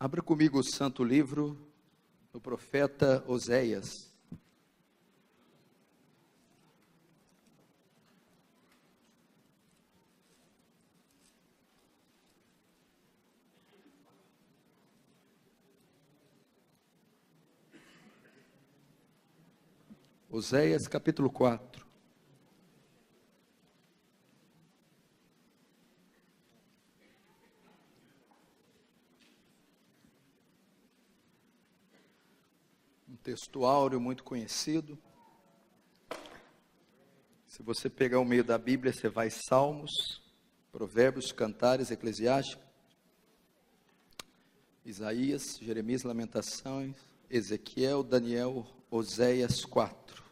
Abra comigo o santo livro do profeta Oséias. Oséias capítulo 4. Um texto áureo muito conhecido. Se você pegar o meio da Bíblia, você vai Salmos, Provérbios, Cantares, Eclesiásticos, Isaías, Jeremias, Lamentações, Ezequiel, Daniel, Oséias 4.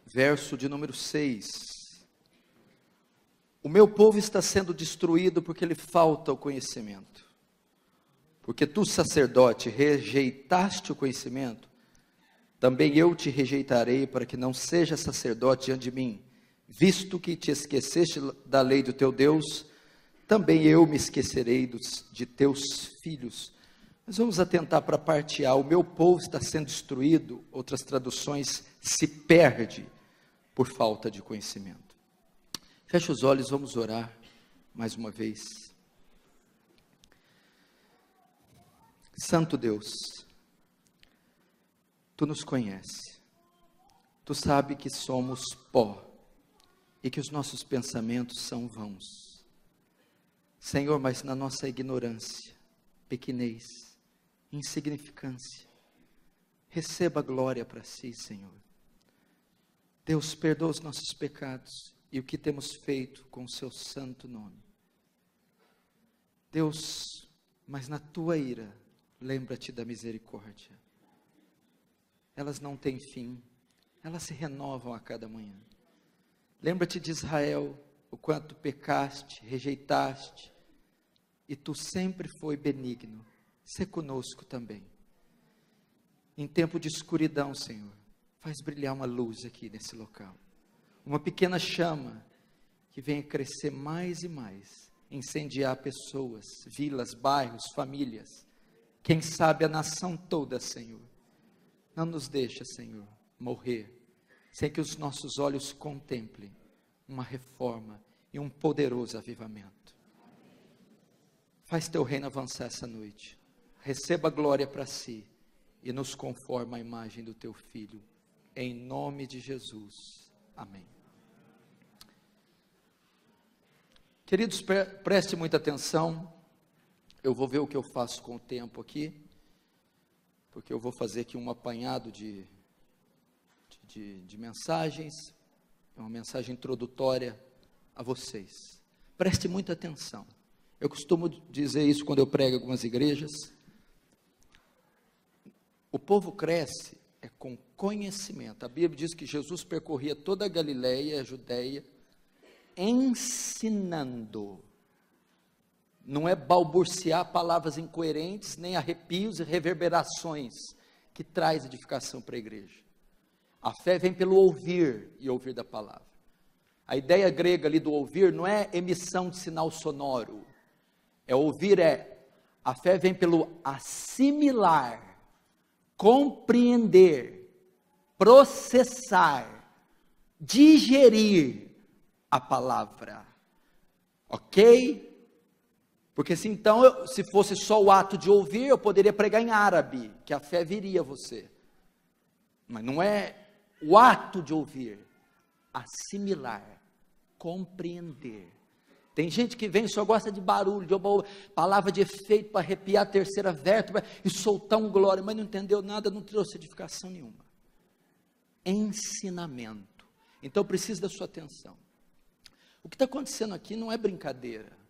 Verso de número 6. O meu povo está sendo destruído porque lhe falta o conhecimento. Porque tu, sacerdote, rejeitaste o conhecimento, também eu te rejeitarei para que não seja sacerdote diante de mim. Visto que te esqueceste da lei do teu Deus, também eu me esquecerei de teus filhos. Mas vamos atentar para a parte A. O meu povo está sendo destruído, outras traduções, se perde por falta de conhecimento. Feche os olhos, vamos orar mais uma vez. Santo Deus, Tu nos conheces, Tu sabe que somos pó e que os nossos pensamentos são vãos. Senhor, mas na nossa ignorância, pequenez, insignificância, receba a glória para si, Senhor. Deus, perdoa os nossos pecados e o que temos feito com o seu santo nome. Deus, mas na tua ira, lembra-te da misericórdia. Elas não têm fim, elas se renovam a cada manhã. Lembra-te de Israel, o quanto pecaste, rejeitaste, e tu sempre foi benigno. Sê conosco também. Em tempo de escuridão, Senhor, faz brilhar uma luz aqui nesse local. Uma pequena chama que venha crescer mais e mais, incendiar pessoas, vilas, bairros, famílias. Quem sabe a nação toda, Senhor. Não nos deixa, Senhor, morrer, sem que os nossos olhos contemplem uma reforma e um poderoso avivamento. Faz teu reino avançar essa noite. Receba a glória para si e nos conforma à imagem do teu Filho. Em nome de Jesus. Amém. Queridos, preste muita atenção. Eu vou ver o que eu faço com o tempo aqui, porque eu vou fazer aqui um apanhado de mensagens, uma mensagem introdutória a vocês. Preste muita atenção. Eu costumo dizer isso quando eu prego em algumas igrejas. O povo cresce com conhecimento. A Bíblia diz que Jesus percorria toda a Galileia, a Judeia, ensinando. Não é balbuciar palavras incoerentes, nem arrepios e reverberações que traz edificação para a igreja. A fé vem pelo ouvir e ouvir da palavra. A ideia grega ali do ouvir não é emissão de sinal sonoro. Ouvir a fé vem pelo assimilar, compreender, processar, digerir a palavra. Ok? Porque se então, se fosse só o ato de ouvir, eu poderia pregar em árabe, que a fé viria a você. Mas não é o ato de ouvir, assimilar, compreender. Tem gente que vem e só gosta de barulho, de palavra de efeito para arrepiar a terceira vértebra e soltar um glória, mas não entendeu nada, não trouxe edificação nenhuma. Ensinamento. Então precisa da sua atenção. O que está acontecendo aqui não é brincadeira.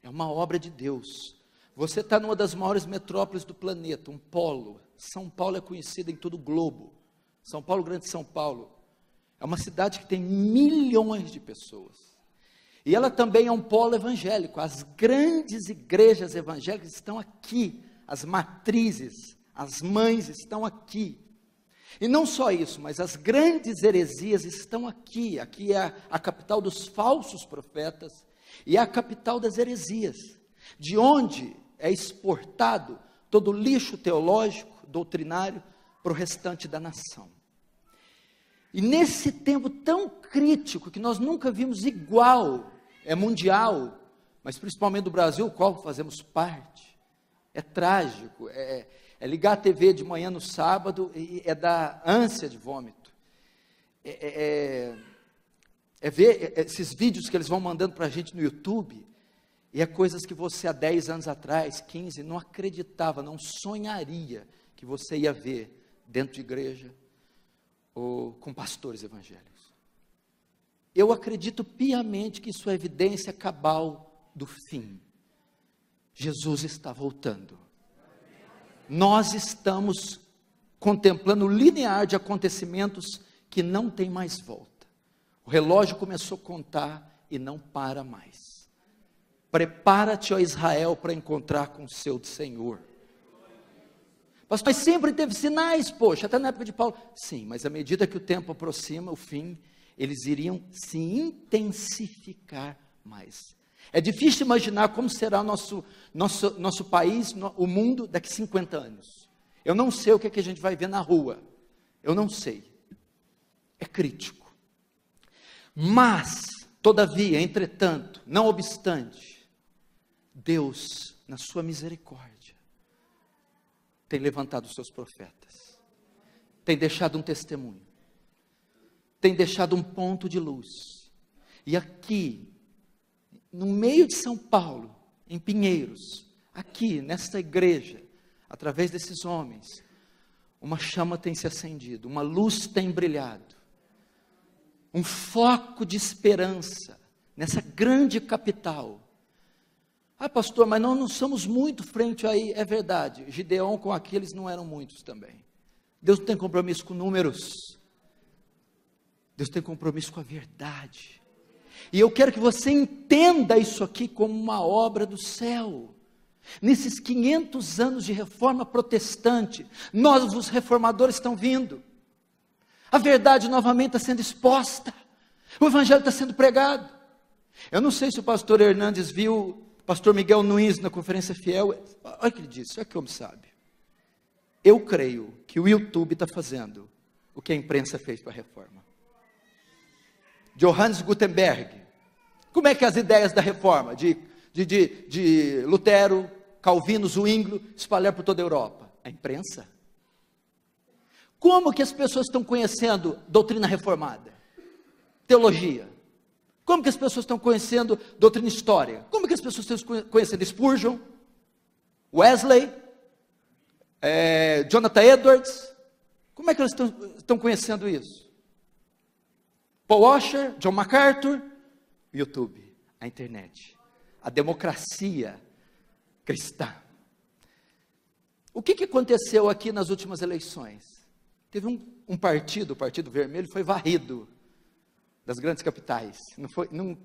É uma obra de Deus. Você está numa das maiores metrópoles do planeta, um polo. São Paulo é conhecida em todo o globo. São Paulo, Grande São Paulo, é uma cidade que tem milhões de pessoas. E ela também é um polo evangélico. As grandes igrejas evangélicas estão aqui. As matrizes, as mães estão aqui. E não só isso, mas as grandes heresias estão aqui. Aqui é a capital dos falsos profetas e é a capital das heresias. de onde é exportado todo o lixo teológico, doutrinário, para o restante da nação. E nesse tempo tão crítico, que nós nunca vimos igual, é mundial, mas principalmente do Brasil, o qual fazemos parte, é trágico, é ligar a TV de manhã no sábado e é dar ânsia de vômito, é ver esses vídeos que eles vão mandando para a gente no YouTube, e é coisas que você há 10 anos atrás, 15, não acreditava, não sonharia que você ia ver dentro de igreja, ou com pastores evangélicos. Eu acredito piamente que isso é evidência cabal do fim. Jesus está voltando. Nós estamos contemplando o linear de acontecimentos que não tem mais volta. O relógio começou a contar e não para mais. Prepara-te, ó Israel, para encontrar com o seu Senhor. Pastor, mas sempre teve sinais, poxa, até na época de Paulo. Sim, mas à medida que o tempo aproxima, o fim, eles iriam se intensificar mais. É difícil imaginar como será nosso país, o mundo, daqui 50 anos. Eu não sei o que a gente vai ver na rua. Eu não sei. É crítico. Mas, todavia, entretanto, não obstante, Deus, na sua misericórdia, tem levantado os seus profetas, tem deixado um testemunho, tem deixado um ponto de luz, e aqui, no meio de São Paulo, em Pinheiros, aqui, nesta igreja, através desses homens, uma chama tem se acendido, uma luz tem brilhado, um foco de esperança, nessa grande capital. Ah, pastor, mas nós não somos muito frente aí. É verdade, Gideão com aqueles não eram muitos também. Deus não tem compromisso com números, Deus tem compromisso com a verdade, e eu quero que você entenda isso aqui como uma obra do céu. Nesses 500 anos de reforma protestante, novos reformadores estão vindo, a verdade novamente está sendo exposta, o evangelho está sendo pregado. Eu não sei se o pastor Hernandes viu pastor Miguel Nunes na Conferência Fiel. Olha o que ele disse, olha que homem sabe. Eu creio que o YouTube está fazendo o que a imprensa fez para a reforma. Johannes Gutenberg, como é que as ideias da reforma, de Lutero, Calvino, Zwinglio, espalharam por toda a Europa? A imprensa. Como que as pessoas estão conhecendo doutrina reformada? Teologia. Como que as pessoas estão conhecendo doutrina história? Como que as pessoas estão conhecendo Spurgeon, Wesley, Jonathan Edwards? Como é que elas estão conhecendo isso? Paul Washer, John MacArthur, YouTube, a internet, a democracia cristã. O que aconteceu aqui nas últimas eleições? Teve um partido, o Partido Vermelho, foi varrido das grandes capitais,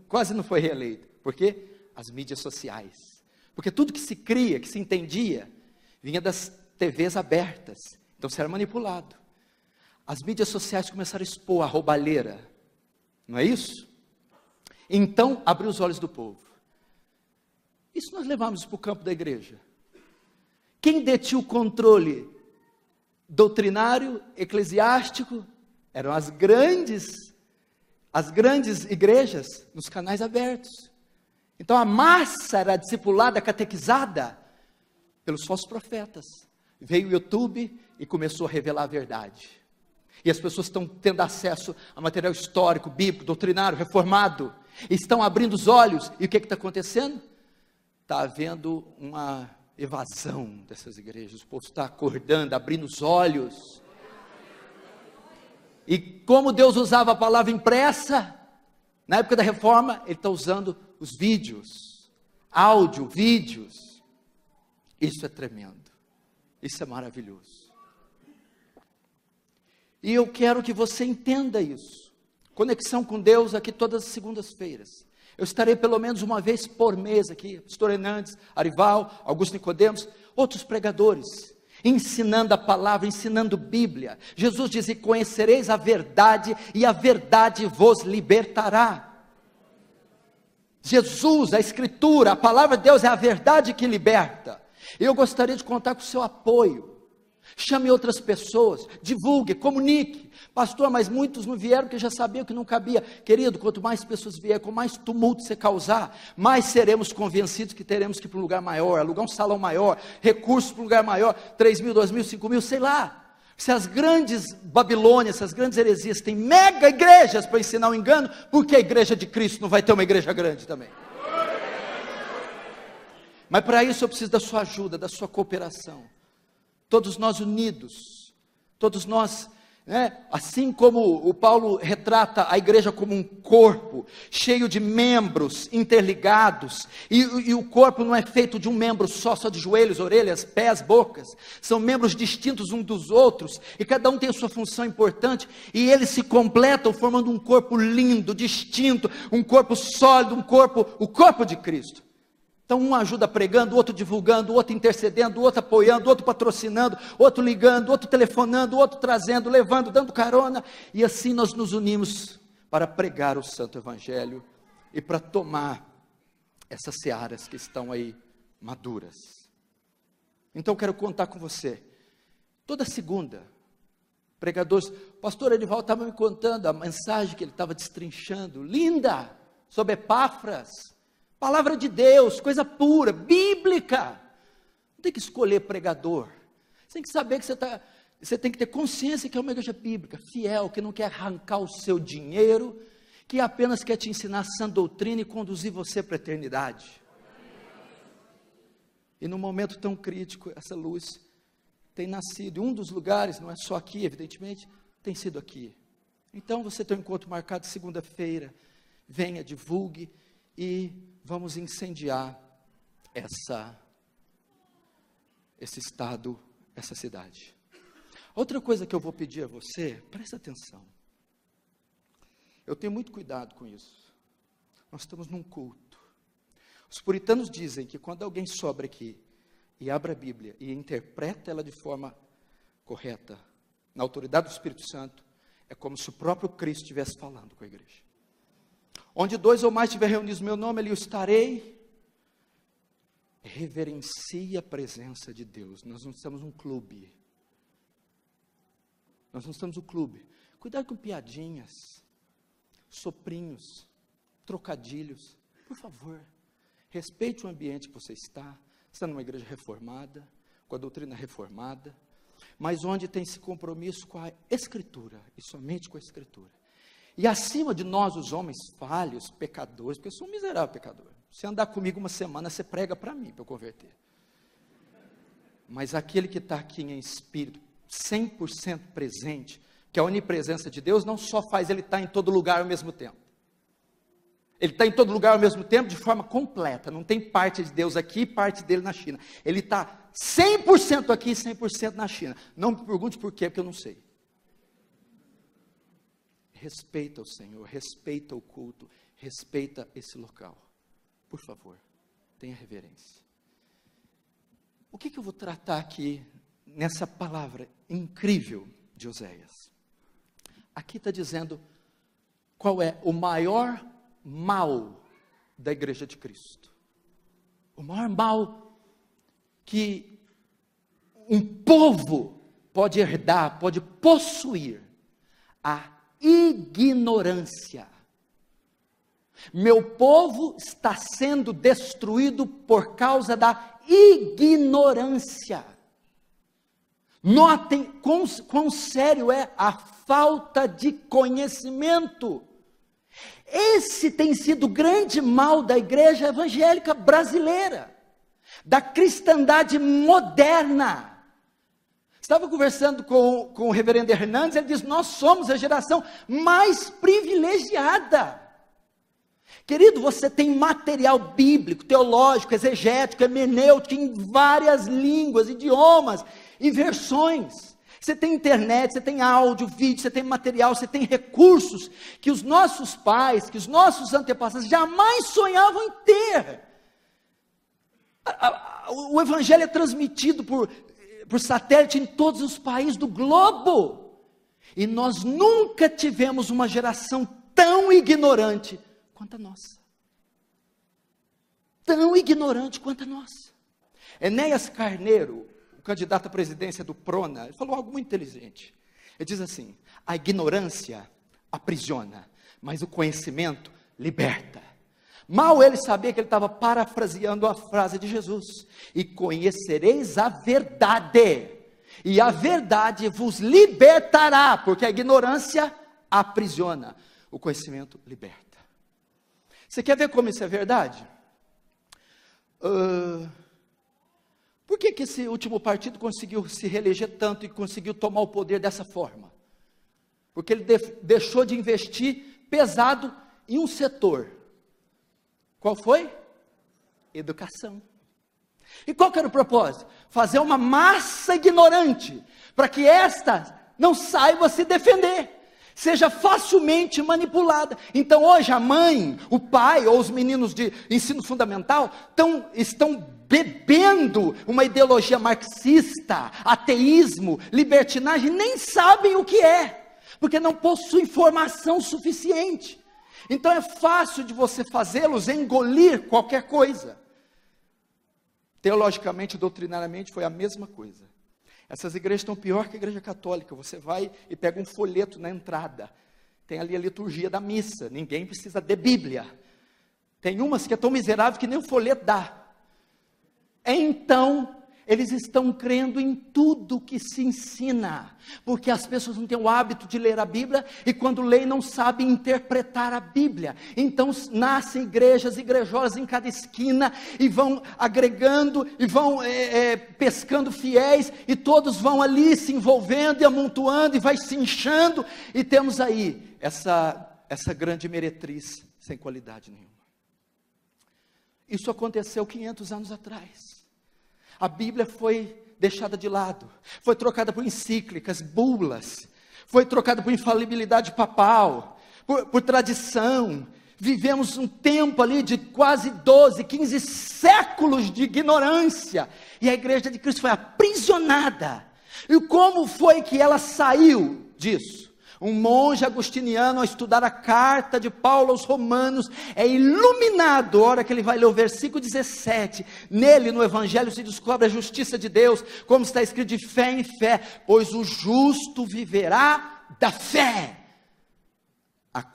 quase não foi reeleito. Por quê? As mídias sociais. Porque tudo que se cria, que se entendia, vinha das TVs abertas, então você era manipulado. As mídias sociais começaram a expor a roubalheira, não é isso? Então, abriu os olhos do povo. E se nós levarmos para o campo da igreja? Quem detinha o controle doutrinário, eclesiástico, eram as grandes igrejas, nos canais abertos. Então a massa era discipulada, catequizada pelos falsos profetas. Veio o YouTube e começou a revelar a verdade. E as pessoas estão tendo acesso a material histórico, bíblico, doutrinário, reformado. Estão abrindo os olhos. E o que está acontecendo? Está havendo uma evasão dessas igrejas. O povo está acordando, abrindo os olhos. E como Deus usava a palavra impressa, na época da reforma, Ele está usando os vídeos, áudio, vídeos. Isso é tremendo, isso é maravilhoso. E eu quero que você entenda isso. Conexão com Deus aqui todas as segundas-feiras. Eu estarei pelo menos uma vez por mês aqui, pastor Hernandes, Arival, Augusto Nicodemos, outros pregadores, ensinando a palavra, ensinando Bíblia. Jesus diz: e conhecereis a verdade, e a verdade vos libertará. Jesus, a Escritura, a palavra de Deus é a verdade que liberta. Eu gostaria de contar com o seu apoio. Chame outras pessoas, divulgue, comunique. Pastor, mas muitos não vieram porque já sabiam que não cabia. Querido, quanto mais pessoas vierem, com mais tumulto você causar, mais seremos convencidos que teremos que ir para um lugar maior, alugar um salão maior, recursos para um lugar maior, 3 mil, 2 mil, 5 mil, sei lá. Se as grandes Babilônias, essas grandes heresias têm mega igrejas para ensinar o engano, por que a igreja de Cristo não vai ter uma igreja grande também? Mas para isso eu preciso da sua ajuda, da sua cooperação. Todos nós unidos, todos nós, assim como o Paulo retrata a igreja como um corpo, cheio de membros interligados, e o corpo não é feito de um membro só de joelhos, orelhas, pés, bocas, são membros distintos uns dos outros, e cada um tem a sua função importante, e eles se completam formando um corpo lindo, distinto, um corpo sólido, o corpo de Cristo. Então um ajuda pregando, o outro divulgando, o outro intercedendo, o outro apoiando, o outro patrocinando, o outro ligando, o outro telefonando, o outro trazendo, levando, dando carona, e assim nós nos unimos para pregar o santo evangelho e para tomar essas searas que estão aí maduras. Então eu quero contar com você, toda segunda, pregadores, o pastor Edivaldo estava me contando a mensagem que ele estava destrinchando, linda, sobre Epáfras, palavra de Deus, coisa pura, bíblica. Não tem que escolher pregador. Você tem que saber que você tem que ter consciência que é uma igreja bíblica, fiel, que não quer arrancar o seu dinheiro, que apenas quer te ensinar sã doutrina e conduzir você para a eternidade. E num momento tão crítico, essa luz tem nascido. E um dos lugares, não é só aqui, evidentemente, tem sido aqui. Então você tem um encontro marcado segunda-feira. Venha, divulgue e vamos incendiar esse estado, essa cidade. Outra coisa que eu vou pedir a você, presta atenção. Eu tenho muito cuidado com isso. Nós estamos num culto. Os puritanos dizem que quando alguém sobe aqui e abre a Bíblia e interpreta ela de forma correta, na autoridade do Espírito Santo, é como se o próprio Cristo estivesse falando com a igreja. Onde 2 ou mais estiver reunidos no meu nome, ali eu estarei. Reverencie a presença de Deus. Nós não estamos num clube. Nós não estamos no clube. Cuidado com piadinhas, soprinhos, trocadilhos. Por favor, respeite o ambiente que você está. Você está numa igreja reformada, com a doutrina reformada, mas onde tem esse compromisso com a Escritura, e somente com a Escritura. E acima de nós, os homens falhos, pecadores, porque eu sou um miserável pecador. Se andar comigo uma semana, você prega para mim, para eu converter. Mas aquele que está aqui em espírito, 100% presente, que a onipresença de Deus não só faz ele estar em todo lugar ao mesmo tempo. Ele está em todo lugar ao mesmo tempo de forma completa. Não tem parte de Deus aqui e parte dele na China. Ele está 100% aqui e 100% na China. Não me pergunte por quê, porque eu não sei. Respeita o Senhor, respeita o culto, respeita esse local. Por favor, tenha reverência. O que eu vou tratar aqui nessa palavra incrível de Oséias? Aqui está dizendo qual é o maior mal da igreja de Cristo. O maior mal que um povo pode herdar, pode possuir, a ignorância. Meu povo está sendo destruído por causa da ignorância. Notem quão sério é a falta de conhecimento. Esse tem sido o grande mal da igreja evangélica brasileira, da cristandade moderna. Estava conversando com o reverendo Hernandes, ele diz, nós somos a geração mais privilegiada. Querido, você tem material bíblico, teológico, exegético, hermenêutico, em várias línguas, idiomas e versões. Você tem internet, você tem áudio, vídeo, você tem material, você tem recursos que os nossos pais, que os nossos antepassados jamais sonhavam em ter. O evangelho é transmitido por satélite em todos os países do globo. E nós nunca tivemos uma geração tão ignorante quanto a nossa. tão ignorante quanto a nossa. Enéas Carneiro, o candidato à presidência do Prona, ele falou algo muito inteligente. Ele diz assim: a ignorância aprisiona, mas o conhecimento liberta. Mal ele sabia que ele estava parafraseando a frase de Jesus: e conhecereis a verdade, e a verdade vos libertará, porque a ignorância aprisiona, o conhecimento liberta. Você quer ver como isso é verdade? Por que esse último partido conseguiu se reeleger tanto e conseguiu tomar o poder dessa forma? Porque ele deixou de investir pesado em um setor. Qual foi? Educação. E qual que era o propósito? Fazer uma massa ignorante, para que esta não saiba se defender, seja facilmente manipulada. Então hoje a mãe, o pai ou os meninos de ensino fundamental estão bebendo uma ideologia marxista, ateísmo, libertinagem, nem sabem o que é, porque não possuem informação suficiente. Então é fácil de você fazê-los engolir qualquer coisa. Teologicamente, doutrinariamente, foi a mesma coisa. Essas igrejas estão pior que a igreja católica. Você vai e pega um folheto na entrada, tem ali a liturgia da missa, ninguém precisa de Bíblia. Tem umas que é tão miserável que nem o folheto dá. Então, eles estão crendo em tudo que se ensina, porque as pessoas não têm o hábito de ler a Bíblia, e quando leem não sabem interpretar a Bíblia. Então nascem igrejas, igrejolas em cada esquina, e vão agregando, e vão pescando fiéis, e todos vão ali se envolvendo, e amontoando, e vai se inchando, e temos aí essa grande meretriz, sem qualidade nenhuma. Isso aconteceu 500 anos atrás. A Bíblia foi deixada de lado, foi trocada por encíclicas, bulas, foi trocada por infalibilidade papal, por tradição. Vivemos um tempo ali de quase 12, 15 séculos de ignorância, e a igreja de Cristo foi aprisionada. E como foi que ela saiu disso? Um monge agostiniano, ao estudar a carta de Paulo aos Romanos, é iluminado, a hora que ele vai ler o versículo 17, nele, no Evangelho, se descobre a justiça de Deus, como está escrito, de fé em fé, pois o justo viverá da fé.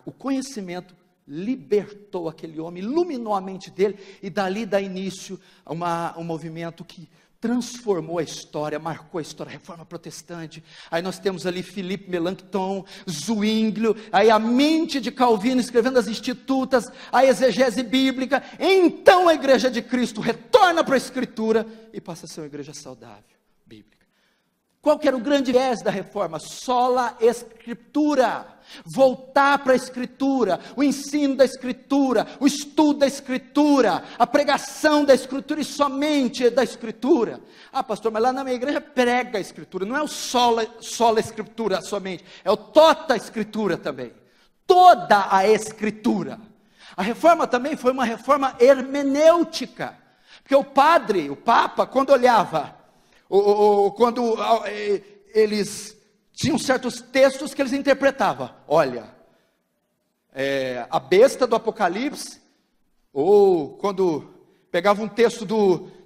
O conhecimento libertou aquele homem, iluminou a mente dele, e dali dá início a um movimento que transformou a história, marcou a história, a reforma protestante. Aí nós temos ali Philippe Melanchthon, Zwinglio, aí a mente de Calvino escrevendo as Institutas, a exegese bíblica. Então a igreja de Cristo retorna para a Escritura e passa a ser uma igreja saudável, bíblica. Qual que era o grande viés da reforma? Sola Escritura. Voltar para a Escritura, o ensino da Escritura, o estudo da Escritura, a pregação da Escritura e somente da Escritura. Ah, pastor, mas lá na minha igreja prega a Escritura, não é o sola Escritura somente, é o tota Escritura também, toda a Escritura. A reforma também foi uma reforma hermenêutica, porque o Papa, quando olhava, quando eles tinham certos textos que eles interpretavam. Olha, a besta do Apocalipse, ou quando pegavam um texto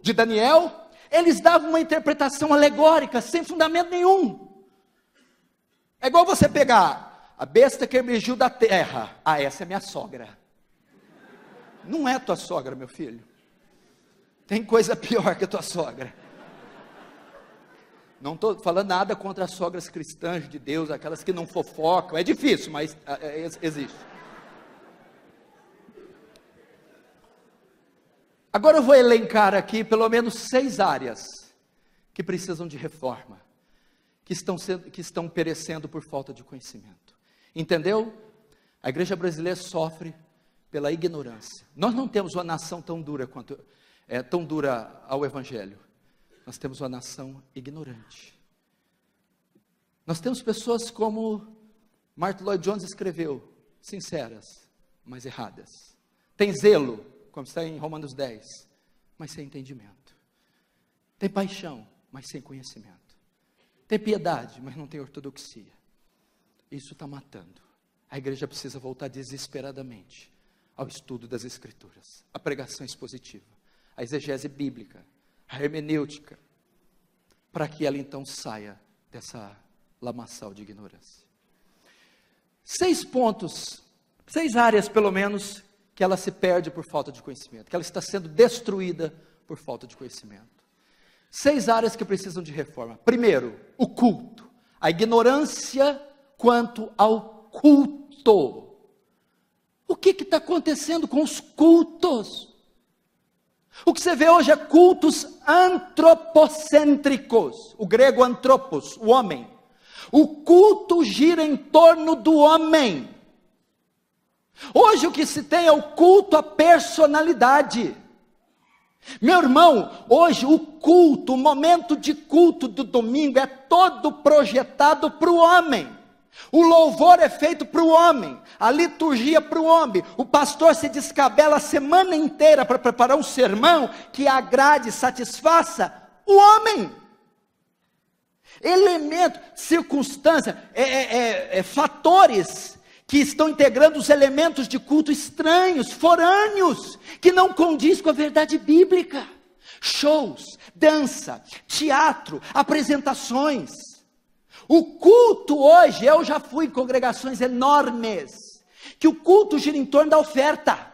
de Daniel, eles davam uma interpretação alegórica, sem fundamento nenhum. É igual você pegar a besta que emergiu da terra. Ah, essa é minha sogra. Não é tua sogra, meu filho. Tem coisa pior que a tua sogra. Não estou falando nada contra as sogras cristãs de Deus, aquelas que não fofocam, é difícil, mas existe. Agora eu vou elencar aqui pelo menos 6 áreas que precisam de reforma, que estão perecendo por falta de conhecimento. Entendeu? A igreja brasileira sofre pela ignorância. Nós não temos uma nação tão dura ao Evangelho. Nós temos uma nação ignorante. Nós temos pessoas como Martin Lloyd Jones escreveu, sinceras, mas erradas. Tem zelo, como está em Romanos 10, mas sem entendimento. Tem paixão, mas sem conhecimento. Tem piedade, mas não tem ortodoxia. Isso está matando. A igreja precisa voltar desesperadamente ao estudo das Escrituras, à pregação expositiva. a exegese bíblica, a hermenêutica, para que ela então saia dessa lamaçal de ignorância. 6 pontos, 6 áreas pelo menos, que ela se perde por falta de conhecimento, que ela está sendo destruída por falta de conhecimento. 6 áreas que precisam de reforma. Primeiro, o culto, a ignorância quanto ao culto. O que está acontecendo com os cultos? O que você vê hoje é cultos antropocêntricos, o grego antropos, o homem. O culto gira em torno do homem. Hoje o que se tem é o culto à personalidade. Meu irmão, hoje o culto, o momento de culto do domingo é todo projetado para o homem. O louvor é feito para o homem, a liturgia para o homem. O pastor se descabela a semana inteira para preparar um sermão que agrade e satisfaça o homem. Elemento, circunstância, fatores que estão integrando os elementos de culto estranhos, forâneos, que não condiz com a verdade bíblica. Shows, dança, teatro, apresentações. O culto hoje, eu já fui em congregações enormes, que o culto gira em torno da oferta.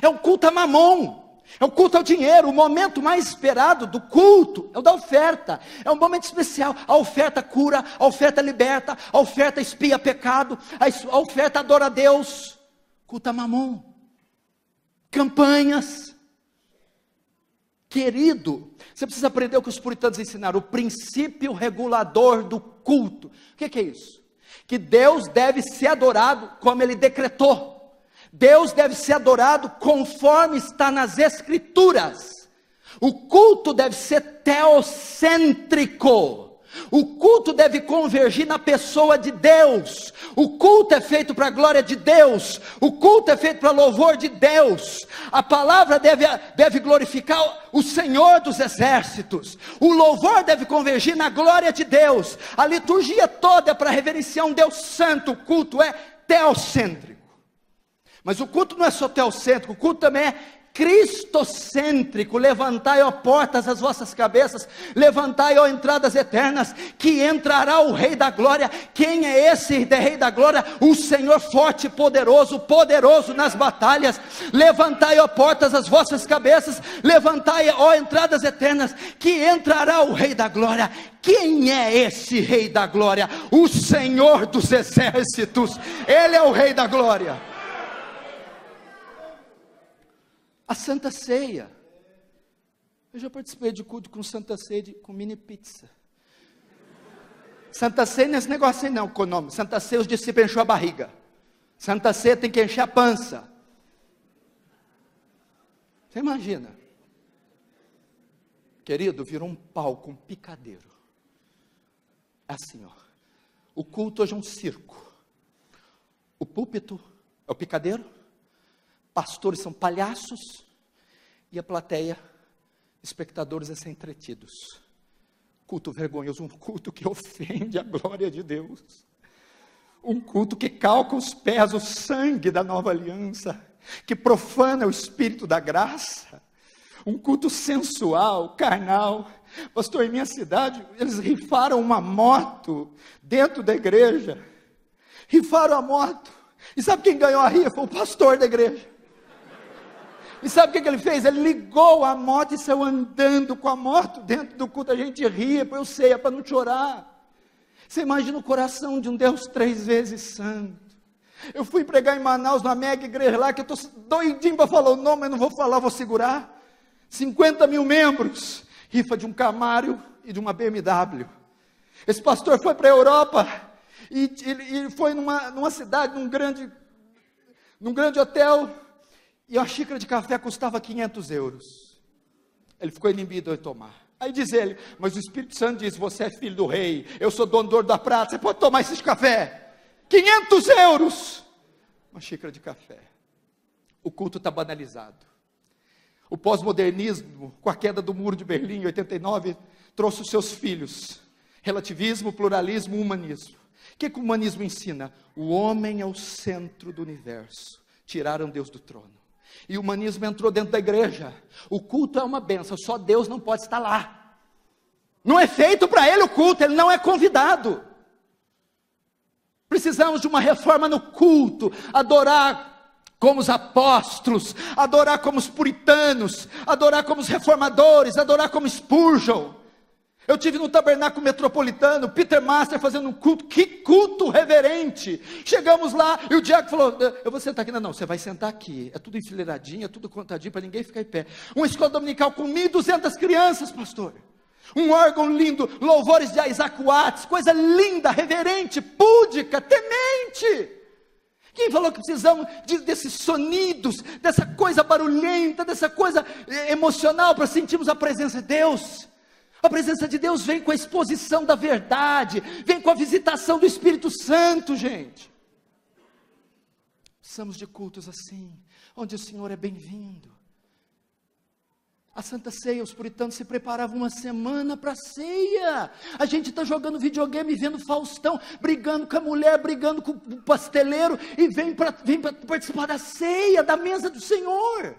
É um culto a mamon, é um culto ao dinheiro. O momento mais esperado do culto é o da oferta. É um momento especial. A oferta cura, a oferta liberta, a oferta expia pecado, a oferta adora a Deus. Culto a mamon. Campanhas. Querido, você precisa aprender o que os puritanos ensinaram, o princípio regulador do culto. O que é isso? Que Deus deve ser adorado como Ele decretou. Deus deve ser adorado conforme está nas Escrituras. O culto deve ser teocêntrico. O culto deve convergir na pessoa de Deus. O culto é feito para a glória de Deus. O culto é feito para louvor de Deus. A palavra deve glorificar o Senhor dos exércitos. O louvor deve convergir na glória de Deus. A liturgia toda é para reverenciar um Deus santo. O culto é teocêntrico. Mas o culto não é só teocêntrico, o culto também é cristocêntrico. Levantai, ó portas, as vossas cabeças, levantai, ó entradas eternas, que entrará o Rei da Glória. Quem é esse Rei da Glória? O Senhor forte e poderoso, poderoso nas batalhas. Levantai, ó portas, as vossas cabeças, levantai, ó entradas eternas, que entrará o Rei da Glória. Quem é esse Rei da Glória? O Senhor dos exércitos. Ele é o Rei da Glória. A Santa Ceia. Eu já participei de culto com Santa Ceia, com mini pizza. Santa Ceia não é esse negócio aí não, com o nome. Santa Ceia os discípulos encheu a barriga. Santa Ceia tem que encher a pança. Você imagina? Querido, virou um palco, um picadeiro. É assim, ó. O culto hoje é um circo. O púlpito é o picadeiro. Pastores são palhaços, e a plateia, espectadores, a ser entretidos. Culto vergonhoso, um culto que ofende a glória de Deus, um culto que calca os pés, o sangue da nova aliança, que profana o espírito da graça, um culto sensual, carnal. Pastor, em minha cidade, eles rifaram uma moto dentro da igreja, rifaram a moto, e sabe quem ganhou a rifa? O pastor da igreja. E sabe o que ele fez? Ele ligou a moto e saiu andando com a moto dentro do culto. A gente ria, eu sei, é para não chorar. Você imagina o coração de um Deus 3 vezes santo. Eu fui pregar em Manaus, na mega igreja lá, que eu estou doidinho para falar o nome, mas não vou falar, vou segurar. 50 mil membros, rifa de um Camaro e de uma BMW. Esse pastor foi para a Europa, e foi numa cidade, num grande hotel, e uma xícara de café custava 500 euros. Ele ficou inibido de tomar. Aí diz ele, mas o Espírito Santo diz, você é filho do rei, eu sou dono do ouro da prata, você pode tomar esse café. 500 euros. Uma xícara de café. O culto está banalizado. O pós-modernismo, com a queda do muro de Berlim, em 89, trouxe os seus filhos. Relativismo, pluralismo, humanismo. O que o humanismo ensina? O homem é o centro do universo. Tiraram Deus do trono. E o humanismo entrou dentro da igreja. O culto é uma bênção, só Deus não pode estar lá. Não é feito para ele o culto, ele não é convidado. Precisamos de uma reforma no culto, adorar como os apóstolos, adorar como os puritanos, adorar como os reformadores, adorar como Spurgeon. Eu tive no Tabernáculo Metropolitano, Peter Master fazendo um culto, que culto reverente. Chegamos lá e o Diácono falou, eu vou sentar aqui, não, você vai sentar aqui, é tudo enfileiradinho, é tudo contadinho para ninguém ficar em pé. Uma escola dominical com 1.200 crianças, pastor. Um órgão lindo, louvores de Isaac Watts, coisa linda, reverente, púdica, temente. Quem falou que precisamos desses sonidos, dessa coisa barulhenta, dessa coisa emocional para sentirmos a presença de Deus? A presença de Deus vem com a exposição da verdade, vem com a visitação do Espírito Santo, gente. Precisamos de cultos assim, onde o Senhor é bem-vindo. A Santa Ceia, os puritanos se preparavam uma semana para a ceia. A gente está jogando videogame, vendo Faustão, brigando com a mulher, brigando com o pasteleiro, e vem para participar da ceia, da mesa do Senhor.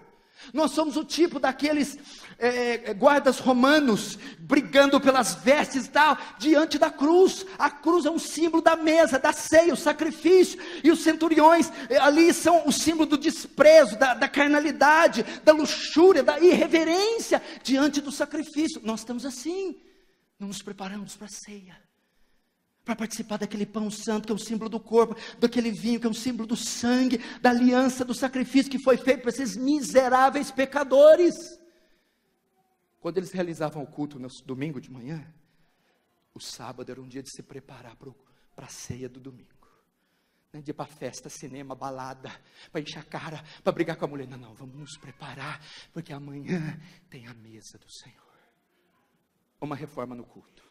Nós somos o tipo daqueles guardas romanos, brigando pelas vestes e tal, diante da cruz. A cruz é um símbolo da mesa, da ceia, o sacrifício, e os centuriões ali são o símbolo do desprezo, da carnalidade, da luxúria, da irreverência, diante do sacrifício. Nós estamos assim, não nos preparamos para a ceia, para participar daquele pão santo, que é um símbolo do corpo, daquele vinho, que é um símbolo do sangue, da aliança, do sacrifício, que foi feito para esses miseráveis pecadores. Quando eles realizavam o culto no domingo de manhã, o sábado era um dia de se preparar para a ceia do domingo. Não é dia para festa, cinema, balada, para encher a cara, para brigar com a mulher. Não, vamos nos preparar, porque amanhã tem a mesa do Senhor. Uma reforma no culto.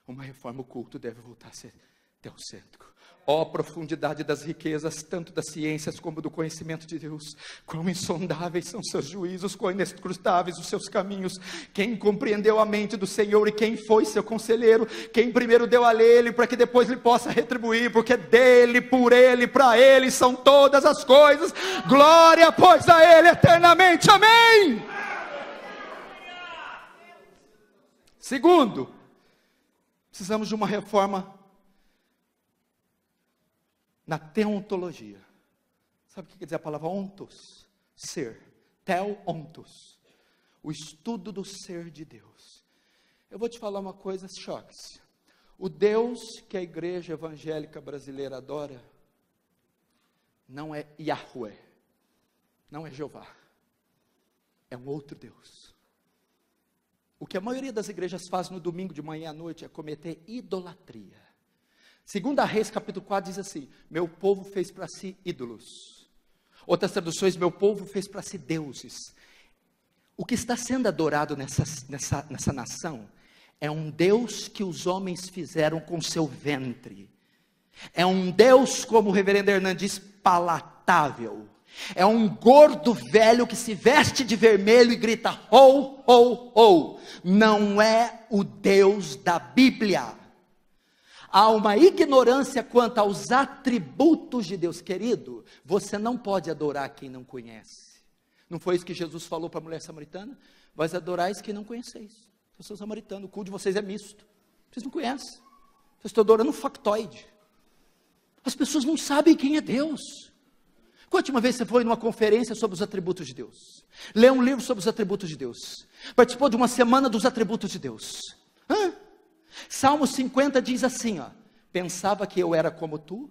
Uma reforma, o culto deve voltar a ser teocêntrico. Ó profundidade das riquezas, tanto das ciências como do conhecimento de Deus. Quão insondáveis são seus juízos, quão inescrutáveis os seus caminhos. Quem compreendeu a mente do Senhor e quem foi seu conselheiro? Quem primeiro deu a ele para que depois lhe possa retribuir, porque dele, por ele, para ele são todas as coisas. Glória, pois, a ele eternamente. Amém. Segundo, precisamos de uma reforma na teontologia. Sabe o que quer dizer a palavra ontos? Ser. Tel-ontos. O estudo do ser de Deus. Eu vou te falar uma coisa, choque-se. O Deus que a igreja evangélica brasileira adora, não é Yahweh, não é Jeová. É um outro Deus. O que a maioria das igrejas faz no domingo de manhã à noite é cometer idolatria. 2 Reis capítulo 4 diz assim, meu povo fez para si ídolos. Outras traduções, meu povo fez para si deuses. O que está sendo adorado nessa nação, é um Deus que os homens fizeram com seu ventre. É um Deus, como o reverendo Hernandes diz, palatável. É um gordo velho que se veste de vermelho e grita, ho, ho, ho. Não é o Deus da Bíblia. Há uma ignorância quanto aos atributos de Deus. Querido, você não pode adorar quem não conhece. Não foi isso que Jesus falou para a mulher samaritana? Vós adorais quem não conheceis. Eu sou samaritano, o culto de vocês é misto. Vocês não conhecem. Vocês estão adorando um factoide. As pessoas não sabem quem é Deus. Qual a última vez você foi numa conferência sobre os atributos de Deus? Leu um livro sobre os atributos de Deus? Participou de uma semana dos atributos de Deus? Salmo 50 diz assim, ó, pensava que eu era como tu?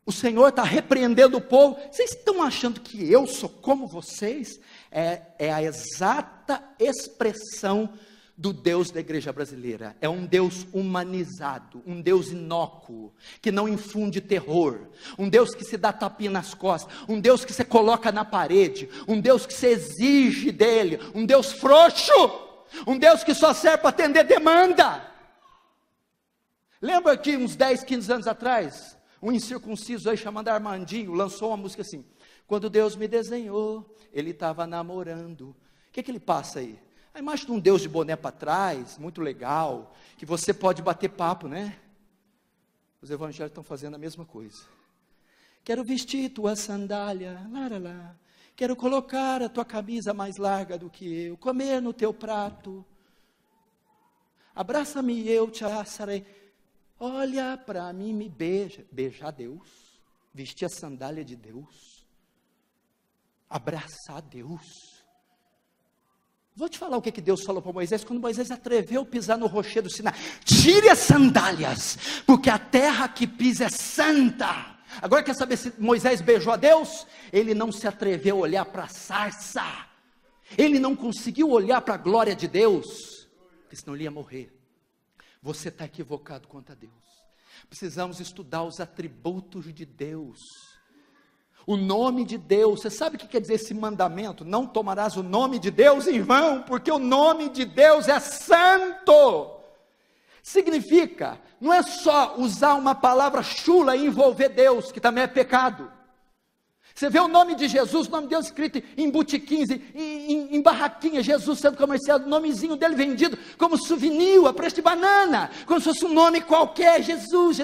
O Senhor está repreendendo o povo. Vocês estão achando que eu sou como vocês? É a exata expressão do Deus da igreja brasileira. É um Deus humanizado, um Deus inócuo, que não infunde terror, um Deus que se dá tapinha nas costas, um Deus que você coloca na parede, um Deus que você exige dele, um Deus frouxo, um Deus que só serve para atender demanda. Lembra que uns 10, 15 anos atrás, um incircunciso aí chamado Armandinho, lançou uma música assim, quando Deus me desenhou, ele estava namorando. O que ele passa aí? A imagem de um Deus de boné para trás, muito legal, que você pode bater papo, né? Os evangélicos estão fazendo a mesma coisa. Quero vestir tua sandália, lá. Quero colocar a tua camisa mais larga do que eu, comer no teu prato. Abraça-me e eu te abraçarei. Olha para mim, me beija. Beijar Deus, vestir a sandália de Deus, abraçar Deus. Vou te falar o que Deus falou para Moisés, quando Moisés atreveu a pisar no rochedo do Sinai. Tire as sandálias, porque a terra que pisa é santa. Agora quer saber se Moisés beijou a Deus? Ele não se atreveu a olhar para a sarça. Ele não conseguiu olhar para a glória de Deus, porque senão ele ia morrer. Você está equivocado quanto a Deus. Precisamos estudar os atributos de Deus. O nome de Deus. Você sabe o que quer dizer esse mandamento? Não tomarás o nome de Deus em vão, porque o nome de Deus é santo. Significa, não é só usar uma palavra chula e envolver Deus, que também é pecado. Você vê o nome de Jesus, o nome de Deus escrito em botiquins, em barraquinha, Jesus sendo comercializado, o nomezinho dele vendido como souvenir, a preço de banana, como se fosse um nome qualquer. Jesus,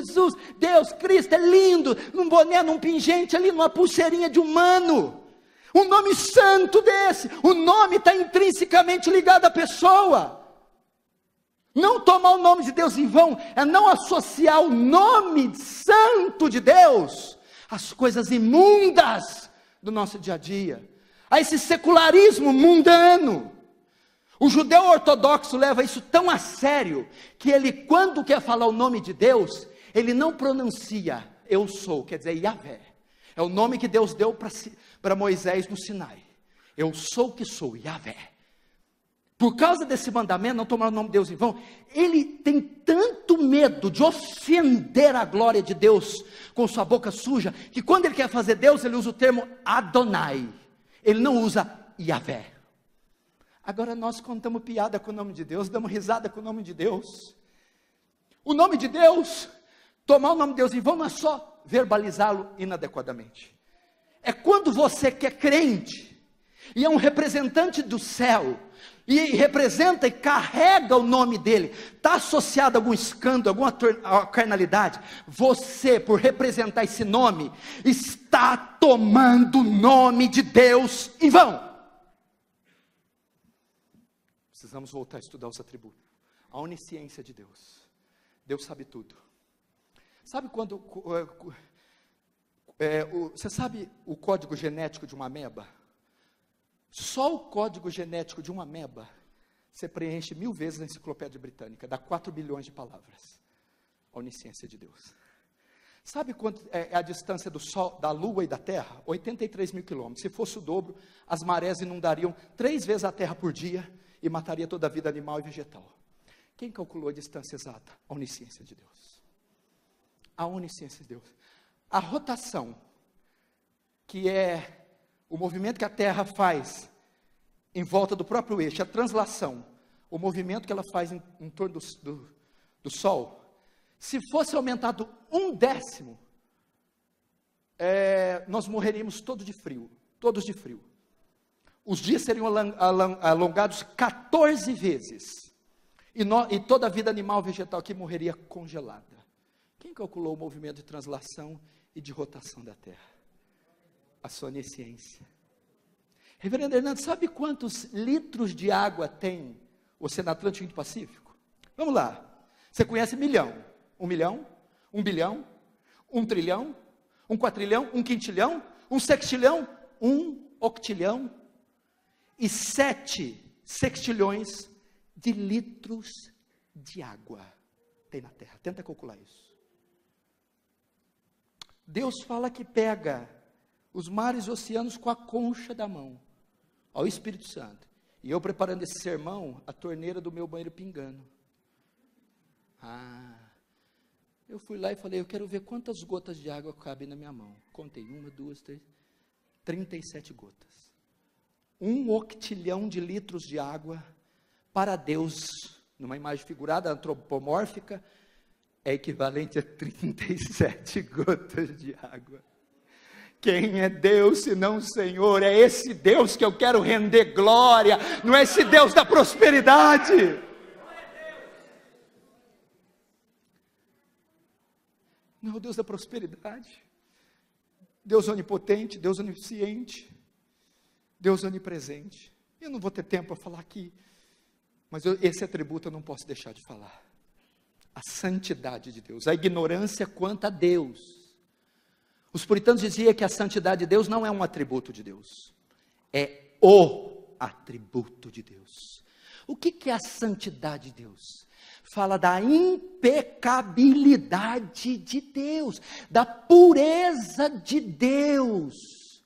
Deus, Cristo, é lindo, num boné, num pingente ali, numa pulseirinha de humano. Um nome santo desse, o nome está intrinsecamente ligado à pessoa. Não tomar o nome de Deus em vão, é não associar o nome santo de Deus às coisas imundas do nosso dia a dia, a esse secularismo mundano. O judeu ortodoxo leva isso tão a sério, que ele, quando quer falar o nome de Deus, ele não pronuncia eu sou, quer dizer Yahvé. É o nome que Deus deu para Moisés no Sinai. Eu sou que sou, Yahvé. Por causa desse mandamento, não tomar o nome de Deus em vão, ele tem tanto medo de ofender a glória de Deus com sua boca suja, que quando ele quer fazer Deus, ele usa o termo Adonai, ele não usa Yahvé. Agora nós contamos piada com o nome de Deus, damos risada com o nome de Deus. O nome de Deus, tomar o nome de Deus em vão não é só verbalizá-lo inadequadamente, é quando você que é crente, e é um representante do céu, e representa e carrega o nome dele, está associado a algum escândalo, alguma carnalidade, você, por representar esse nome, está tomando o nome de Deus em vão. Precisamos voltar a estudar os atributos, a onisciência de Deus. Deus sabe tudo. Sabe quando, você sabe o código genético de uma ameba? Só o código genético de uma ameba, você preenche 1000 vezes na enciclopédia britânica, dá 4 bilhões de palavras. A onisciência de Deus. Sabe quanto é a distância do Sol, da Lua e da Terra? 83 mil quilômetros. Se fosse o dobro, as marés inundariam 3 vezes a Terra por dia e mataria toda a vida animal e vegetal. Quem calculou a distância exata? A onisciência de Deus. A onisciência de Deus. A rotação, que é o movimento que a Terra faz em volta do próprio eixo, a translação, o movimento que ela faz em torno do Sol, se fosse aumentado 1/10, nós morreríamos todos de frio. Os dias seriam alongados 14 vezes, e toda a vida animal e vegetal aqui morreria congelada. Quem calculou o movimento de translação e de rotação da Terra? A sua onisciência. Reverendo Hernando, sabe quantos litros de água tem o Oceano Atlântico e Pacífico? Vamos lá. Você conhece milhão? 1 milhão? 1 bilhão? 1 trilhão? 1 quatrilhão? 1 quintilhão? 1 sextilhão? 1 octilhão? E 7 sextilhões de litros de água tem na Terra. Tenta calcular isso. Deus fala que pega os mares e oceanos com a concha da mão, ao Espírito Santo, e eu preparando esse sermão, a torneira do meu banheiro pingando. Eu fui lá e falei, eu quero ver quantas gotas de água cabem na minha mão. Contei, 1, 2, 3, 37 gotas. 1 octilhão de litros de água, para Deus, numa imagem figurada, antropomórfica, é equivalente a 37 gotas de água. Quem é Deus senão o Senhor? É esse Deus que eu quero render glória, não é esse Deus da prosperidade. Não é o Deus da prosperidade. Deus onipotente, Deus onisciente, Deus onipresente. Eu não vou ter tempo para falar aqui, mas esse atributo eu não posso deixar de falar. A santidade de Deus, a ignorância quanto a Deus. Os puritanos diziam que a santidade de Deus não é um atributo de Deus, é o atributo de Deus. O que é a santidade de Deus? Fala da impecabilidade de Deus, da pureza de Deus.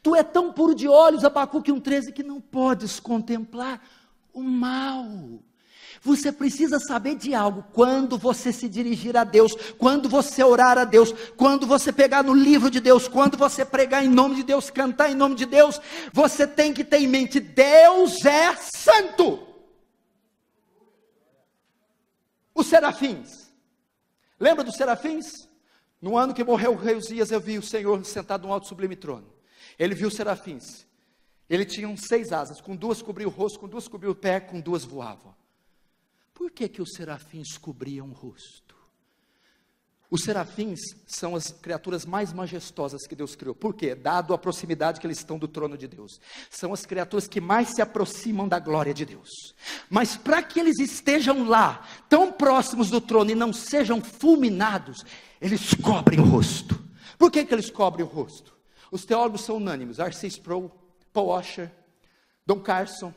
Tu é tão puro de olhos, Abacuque 1,13, que não podes contemplar o mal. Você precisa saber de algo, quando você se dirigir a Deus, quando você orar a Deus, quando você pegar no livro de Deus, quando você pregar em nome de Deus, cantar em nome de Deus, você tem que ter em mente, Deus é santo. Os serafins, lembra dos serafins? No ano que morreu o rei Uzias, eu vi o Senhor sentado no alto sublime trono. Ele viu os serafins, ele tinha 6 asas, com 2 cobria o rosto, com 2 cobria o pé, com 2 voavam. Por que os serafins cobriam o rosto? Os serafins são as criaturas mais majestosas que Deus criou. Por quê? Dado a proximidade que eles estão do trono de Deus. São as criaturas que mais se aproximam da glória de Deus. Mas para que eles estejam lá, tão próximos do trono e não sejam fulminados, eles cobrem o rosto. Por que eles cobrem o rosto? Os teólogos são unânimes, R.C. Sproul, Paul Washer, Don Carson,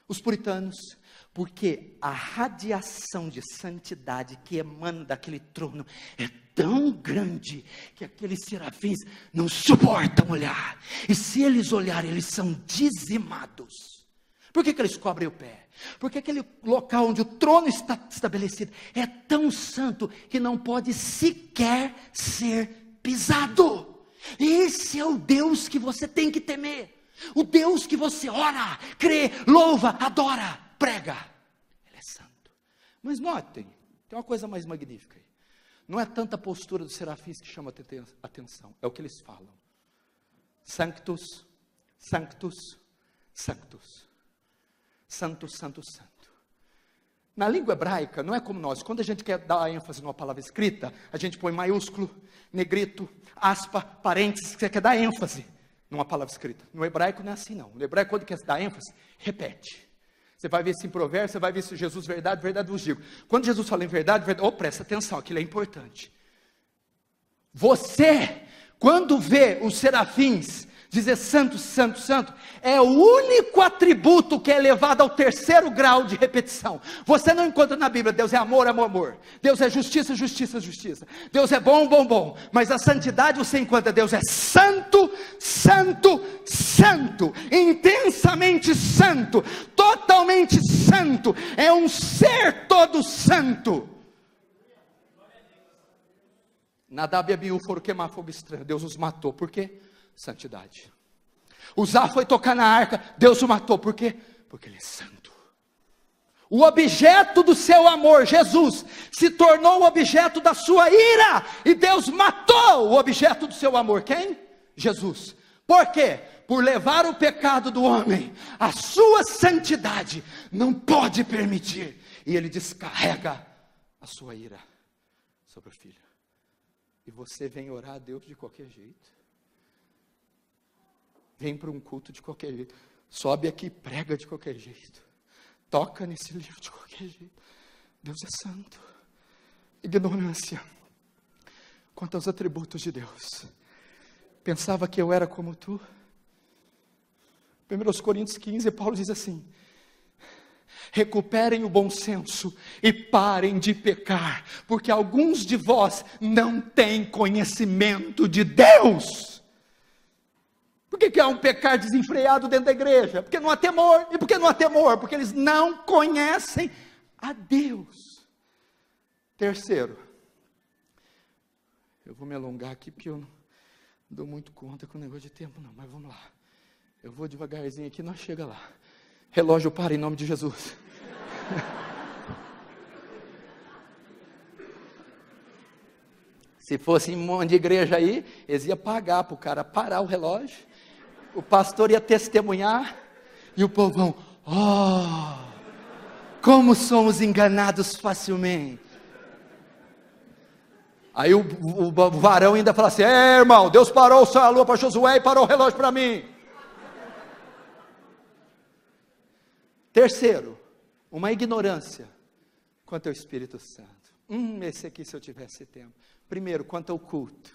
os puritanos, porque a radiação de santidade que emana daquele trono é tão grande, que aqueles serafins não suportam olhar, e se eles olharem, eles são dizimados. Por que eles cobrem o pé? Porque aquele local onde o trono está estabelecido, é tão santo, que não pode sequer ser pisado. Esse é o Deus que você tem que temer, o Deus que você ora, crê, louva, adora, prega. Ele é santo. Mas notem, tem uma coisa mais magnífica aí. Não é tanta a postura dos serafins que chama a atenção, é o que eles falam. Sanctus, sanctus, sanctus. Santo, santo, santo. Na língua hebraica, não é como nós, quando a gente quer dar ênfase numa palavra escrita, a gente põe maiúsculo, negrito, aspa, parênteses, você quer dar ênfase numa palavra escrita. No hebraico não é assim não. No hebraico, quando quer dar ênfase, repete. Você vai ver isso em Provérbios, você vai ver isso em Jesus, verdade, verdade vos digo. Quando Jesus fala em verdade, verdade, presta atenção, aquilo é importante. Você, quando vê os serafins dizer santo, santo, santo, é o único atributo que é elevado ao 3º grau de repetição. Você não encontra na Bíblia, Deus é amor, amor, amor. Deus é justiça, justiça, justiça. Deus é bom, bom, bom. Mas a santidade você encontra, Deus é santo, santo, santo. Intensamente santo, totalmente santo. É um ser todo santo. Nadab e Abiú foram queimar fogo estranho, Deus os matou, por quê? Santidade. Uzá foi tocar na arca, Deus o matou, por quê? Porque ele é santo. O objeto do seu amor, Jesus, se tornou o objeto da sua ira, e Deus matou o objeto do seu amor, quem? Jesus. Por quê? Por levar o pecado do homem, a sua santidade não pode permitir, e ele descarrega a sua ira sobre o filho. E você vem orar a Deus de qualquer jeito. Vem para um culto de qualquer jeito. Sobe aqui e prega de qualquer jeito. Toca nesse livro de qualquer jeito. Deus é santo. Ignorância quanto aos atributos de Deus. Pensava que eu era como tu. 1 Coríntios 15, Paulo diz assim: recuperem o bom senso e parem de pecar, porque alguns de vós não têm conhecimento de Deus. Por que há um pecar desenfreado dentro da igreja? Porque não há temor. E por que não há temor? Porque eles não conhecem a Deus. Terceiro, eu vou me alongar aqui porque eu não dou muito conta com o negócio de tempo não, mas vamos lá. Eu vou devagarzinho aqui, nós chega lá. Relógio para em nome de Jesus. Se fosse um monte de igreja aí, eles iam pagar para o cara parar o relógio. O pastor ia testemunhar. E o povão, como somos enganados facilmente. Aí o varão ainda fala assim: irmão, Deus parou o sol e a lua para Josué e parou o relógio para mim. Terceiro, uma ignorância quanto ao Espírito Santo. Esse aqui, se eu tivesse tempo. Primeiro, quanto ao culto.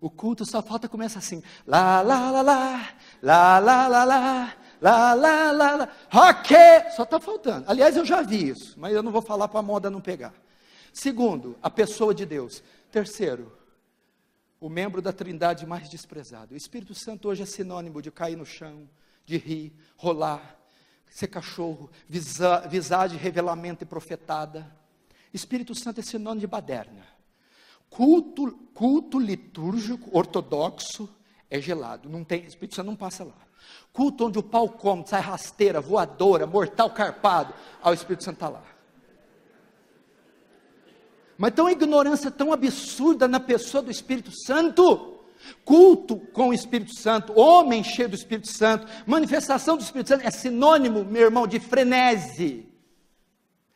O culto só falta, começa assim: lá, lá, lá, lá, lá, lá, lá, lá, lá, lá, lá, lá, ok, só está faltando. Aliás, eu já vi isso, mas eu não vou falar para a moda não pegar. Segundo, a pessoa de Deus. Terceiro, o membro da trindade mais desprezado. O Espírito Santo hoje é sinônimo de cair no chão, de rir, rolar, ser cachorro, visagem, revelamento e profetada. Espírito Santo é sinônimo de baderna. Culto litúrgico, ortodoxo, é gelado. Não tem, Espírito Santo não passa lá. Culto onde o pau come, sai rasteira, voadora, mortal carpado, o Espírito Santo está lá. Mas tem uma ignorância tão absurda na pessoa do Espírito Santo. Culto com o Espírito Santo, homem cheio do Espírito Santo, manifestação do Espírito Santo, é sinônimo, meu irmão, de frenesi,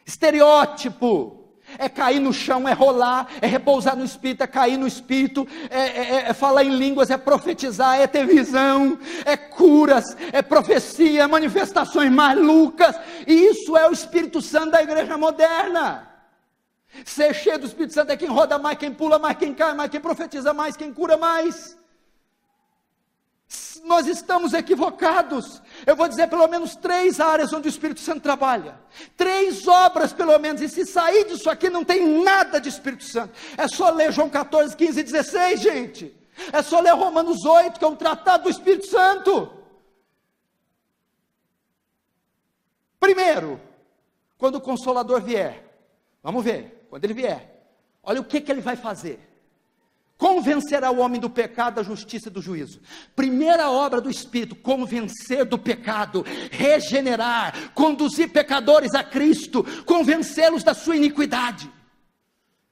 estereótipo. É cair no chão, é rolar, é repousar no Espírito, é cair no Espírito, é falar em línguas, é profetizar, é ter visão, é curas, é profecia, é manifestações malucas. E isso é o Espírito Santo da igreja moderna. Ser cheio do Espírito Santo é quem roda mais, quem pula mais, quem cai mais, quem profetiza mais, quem cura mais. Nós estamos equivocados. Eu vou dizer pelo menos 3 áreas onde o Espírito Santo trabalha, 3 obras pelo menos, e se sair disso aqui não tem nada de Espírito Santo. É só ler João 14, 15 e 16, gente. É só ler Romanos 8, que é um tratado do Espírito Santo. Primeiro, quando o Consolador vier, vamos ver, quando ele vier, olha o que ele vai fazer. Convencerá o homem do pecado, da justiça e do juízo. Primeira obra do Espírito: convencer do pecado, regenerar, conduzir pecadores a Cristo, convencê-los da sua iniquidade.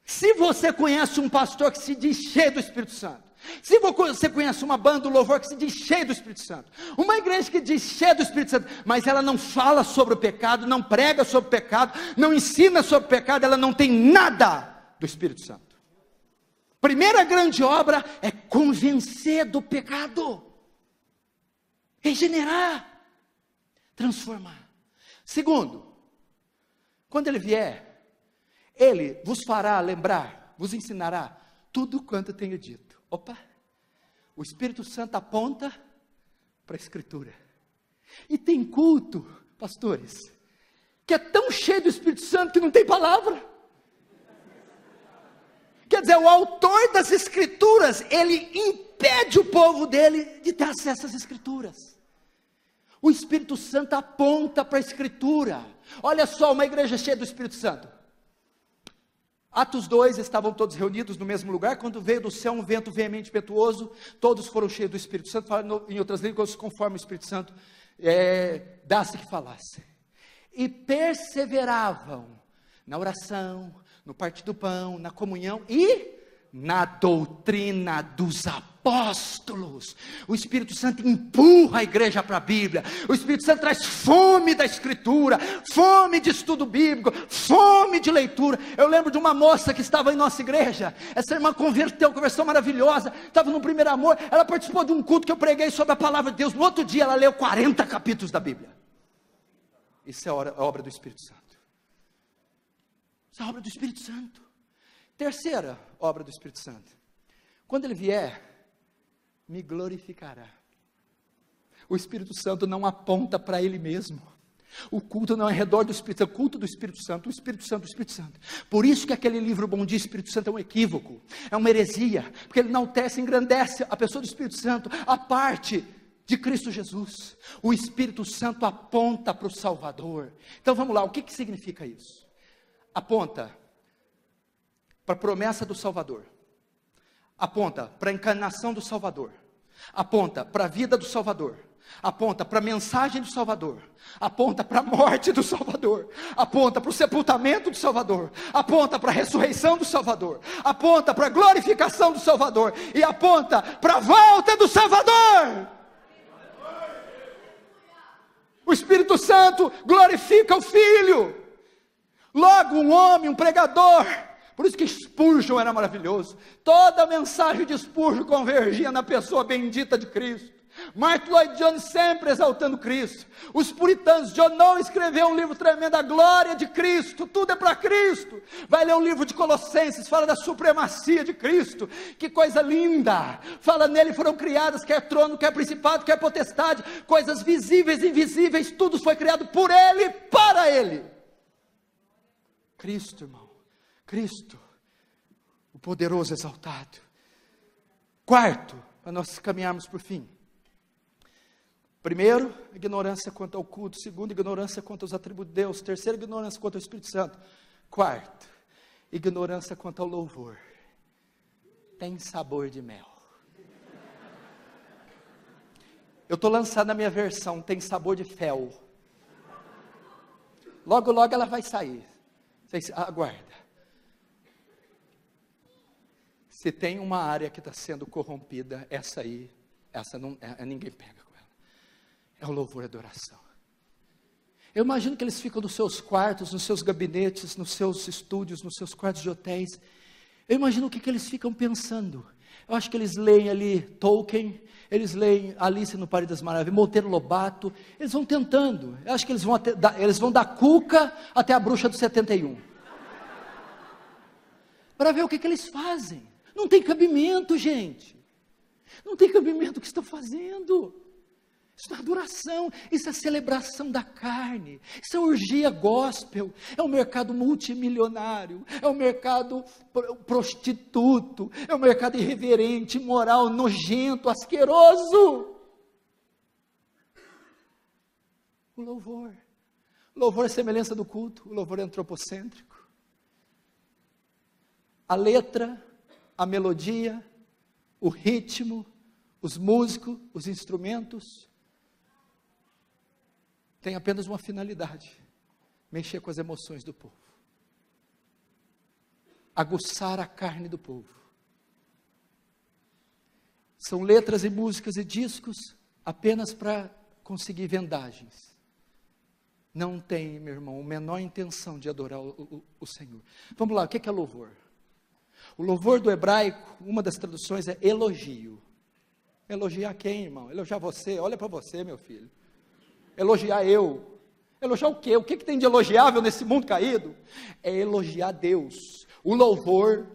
Se você conhece um pastor que se diz cheio do Espírito Santo, se você conhece uma banda do louvor que se diz cheio do Espírito Santo, uma igreja que diz cheio do Espírito Santo, mas ela não fala sobre o pecado, não prega sobre o pecado, não ensina sobre o pecado, ela não tem nada do Espírito Santo. Primeira grande obra é convencer do pecado, regenerar, transformar. Segundo, quando ele vier, ele vos fará lembrar, vos ensinará tudo quanto tenho dito. Opa, o Espírito Santo aponta para a Escritura. E tem culto, pastores, que é tão cheio do Espírito Santo que não tem palavra. Quer dizer, o autor das Escrituras, ele impede o povo dele de ter acesso às Escrituras. O Espírito Santo aponta para a Escritura. Olha só, uma igreja cheia do Espírito Santo. Atos 2, estavam todos reunidos no mesmo lugar, quando veio do céu um vento veemente e impetuoso, todos foram cheios do Espírito Santo, falando em outras línguas, conforme o Espírito Santo dá-se que falasse. E perseveravam na oração, no partir do pão, na comunhão e na doutrina dos apóstolos. O Espírito Santo empurra a igreja para a Bíblia. O Espírito Santo traz fome da Escritura, fome de estudo bíblico, fome de leitura. Eu lembro de uma moça que estava em nossa igreja. Essa irmã converteu, conversão maravilhosa, estava no primeiro amor. Ela participou de um culto que eu preguei sobre a palavra de Deus. No outro dia ela leu 40 capítulos da Bíblia. Isso é a obra do Espírito Santo. Isso é a obra do Espírito Santo. Terceira obra do Espírito Santo: quando ele vier, me glorificará. O Espírito Santo não aponta para ele mesmo. O culto não é ao redor do Espírito Santo, é o culto do Espírito Santo, o Espírito Santo, o Espírito Santo. Por isso que aquele livro Bom Dia Espírito Santo é um equívoco, é uma heresia, porque ele enaltece, engrandece a pessoa do Espírito Santo, a parte de Cristo Jesus. O Espírito Santo aponta para o Salvador. Então vamos lá, o que significa isso? Aponta para a promessa do Salvador, aponta para a encarnação do Salvador, aponta para a vida do Salvador, aponta para a mensagem do Salvador, aponta para a morte do Salvador, aponta para o sepultamento do Salvador, aponta para a ressurreição do Salvador, aponta para a glorificação do Salvador, e aponta para a volta do Salvador. O Espírito Santo glorifica o Filho. Logo, um homem, um pregador, Por isso que Spurgeon era maravilhoso. Toda a mensagem de Spurgeon convergia na pessoa bendita de Cristo. Martin Lloyd Jones sempre exaltando Cristo. Os puritanos, John Knox escreveu um livro tremendo, a glória de Cristo, tudo é para Cristo. Vai ler o livro de Colossenses, fala da supremacia de Cristo, que coisa linda. Fala nele foram criadas, quer trono, quer principado, quer potestade, coisas visíveis e invisíveis, tudo foi criado por Ele, para Ele. Cristo, irmão, Cristo, o poderoso exaltado. Quarto, para nós caminharmos para o fim. Primeiro, ignorância quanto ao culto. Segundo, ignorância quanto aos atributos de Deus. Terceiro, ignorância quanto ao Espírito Santo. Quarto, ignorância quanto ao louvor. Tem sabor de mel. Eu estou lançando a minha versão, tem sabor de fel. Logo, logo ela vai sair. Vocês aguarda. Se tem uma área que está sendo corrompida, essa aí, essa não, ninguém pega. É o louvor e adoração. Eu imagino que eles ficam nos seus quartos, nos seus gabinetes, nos seus estúdios, nos seus quartos de hotéis. Eu imagino o que eles ficam pensando. Eu acho que eles leem ali Tolkien, eles leem Alice no País das Maravilhas, Monteiro Lobato, eles vão tentando. Eu acho que eles vão da Cuca até a Bruxa do 71. Para ver o que eles fazem. Não tem cabimento, gente. Não tem cabimento o que estão fazendo. Isso é adoração, isso é celebração da carne, isso é orgia gospel, é um mercado multimilionário, é um mercado prostituto, é um mercado irreverente, imoral, nojento, asqueroso. O louvor é semelhança do culto, o louvor é antropocêntrico. A letra, a melodia, o ritmo, os músicos, os instrumentos, tem apenas uma finalidade: mexer com as emoções do povo, aguçar a carne do povo. São letras e músicas e discos apenas para conseguir vendagens. Não tem, meu irmão, a menor intenção de adorar o Senhor. Vamos lá, o que é louvor? O louvor do hebraico, uma das traduções é elogio. Elogiar quem, irmão? Elogiar você? Olha para você, meu filho. Elogiar eu. Elogiar o quê? O que tem de elogiável nesse mundo caído? É elogiar Deus. O louvor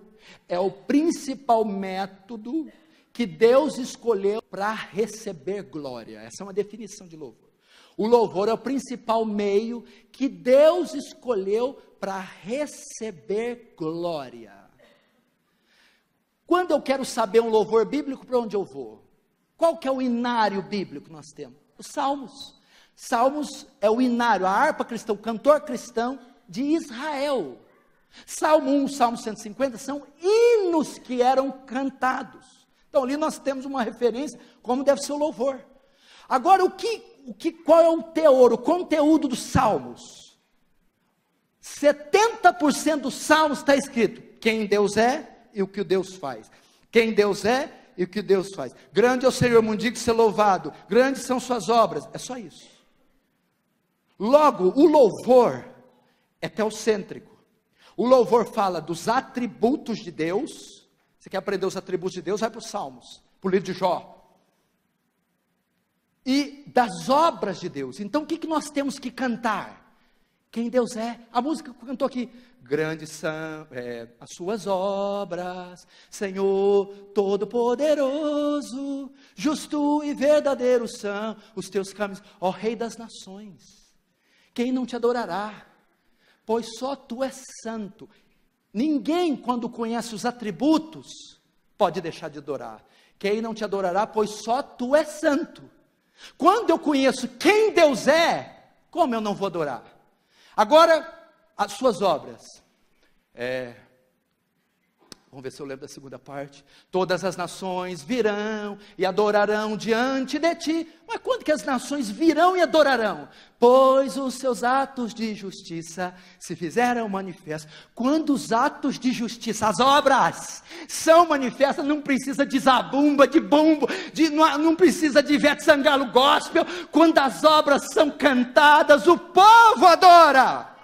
é o principal método que Deus escolheu para receber glória. Essa é uma definição de louvor. O louvor é o principal meio que Deus escolheu para receber glória. Quando eu quero saber um louvor bíblico, para onde eu vou? Qual que é o inário bíblico que nós temos? Os Salmos. Salmos é o inário, a harpa cristã, o cantor cristão de Israel. Salmo 1, Salmo 150 são hinos que eram cantados. Então ali nós temos uma referência como deve ser o louvor. Agora qual é o teor, o conteúdo dos Salmos? 70% dos Salmos está escrito quem Deus é e o que Deus faz. Quem Deus é e o que Deus faz. Grande é o Senhor, mundico ser louvado. Grandes são suas obras. É só isso. Logo, o louvor é teocêntrico. O louvor fala dos atributos de Deus. Você quer aprender os atributos de Deus? Vai para os Salmos, para o livro de Jó. E das obras de Deus. Então o que nós temos que cantar? Quem Deus é. A música que cantou aqui: grandes são as suas obras, Senhor Todo-Poderoso, justo e verdadeiro são os teus caminhos, ó Rei das nações. Quem não te adorará? Pois só tu és santo. Ninguém, quando conhece os atributos, pode deixar de adorar. Quem não te adorará? Pois só tu és santo. Quando eu conheço quem Deus é, como eu não vou adorar? Agora, as suas obras. Vamos ver se eu lembro da segunda parte. Todas as nações virão e adorarão diante de ti. Mas quando que as nações virão e adorarão? Pois os seus atos de justiça se fizeram manifestos. Quando os atos de justiça, as obras, são manifestas, não precisa de zabumba, de bumbo, não precisa de Ivete Sangalo gospel. Quando as obras são cantadas, o povo adora.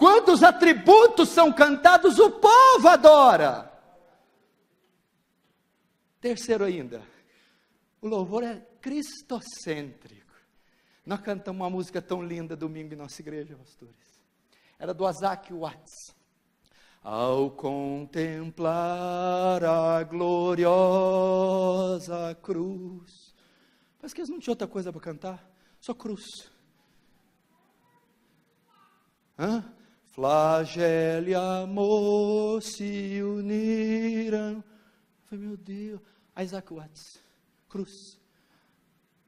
Quando os atributos são cantados, o povo adora. Terceiro ainda, o louvor é cristocêntrico. Nós cantamos uma música tão linda domingo em nossa igreja, pastores. Era do Isaac Watts. Ao contemplar a gloriosa cruz. Parece que eles não tinham outra coisa para cantar, só cruz. Flagelo e amor se uniram. Eu falei, meu Deus. Isaac Watts, cruz.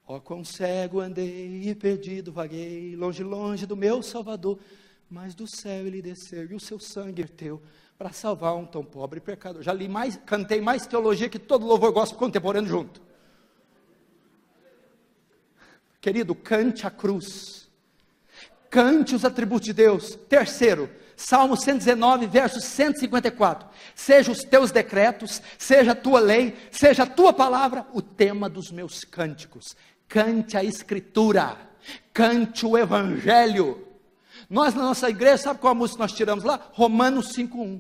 Ó, quão cego andei e perdido vaguei, longe, longe do meu Salvador. Mas do céu ele desceu e o seu sangue verteu para salvar um tão pobre pecador. Já li mais, cantei mais teologia que todo louvor gospel contemporâneo junto. Querido, cante a cruz. Cante os atributos de Deus. Terceiro, Salmo 119, verso 154. Seja os teus decretos, seja a tua lei, seja a tua palavra, o tema dos meus cânticos. Cante a Escritura. Cante o Evangelho. Nós na nossa igreja, sabe qual a música nós tiramos lá? Romanos 5:1.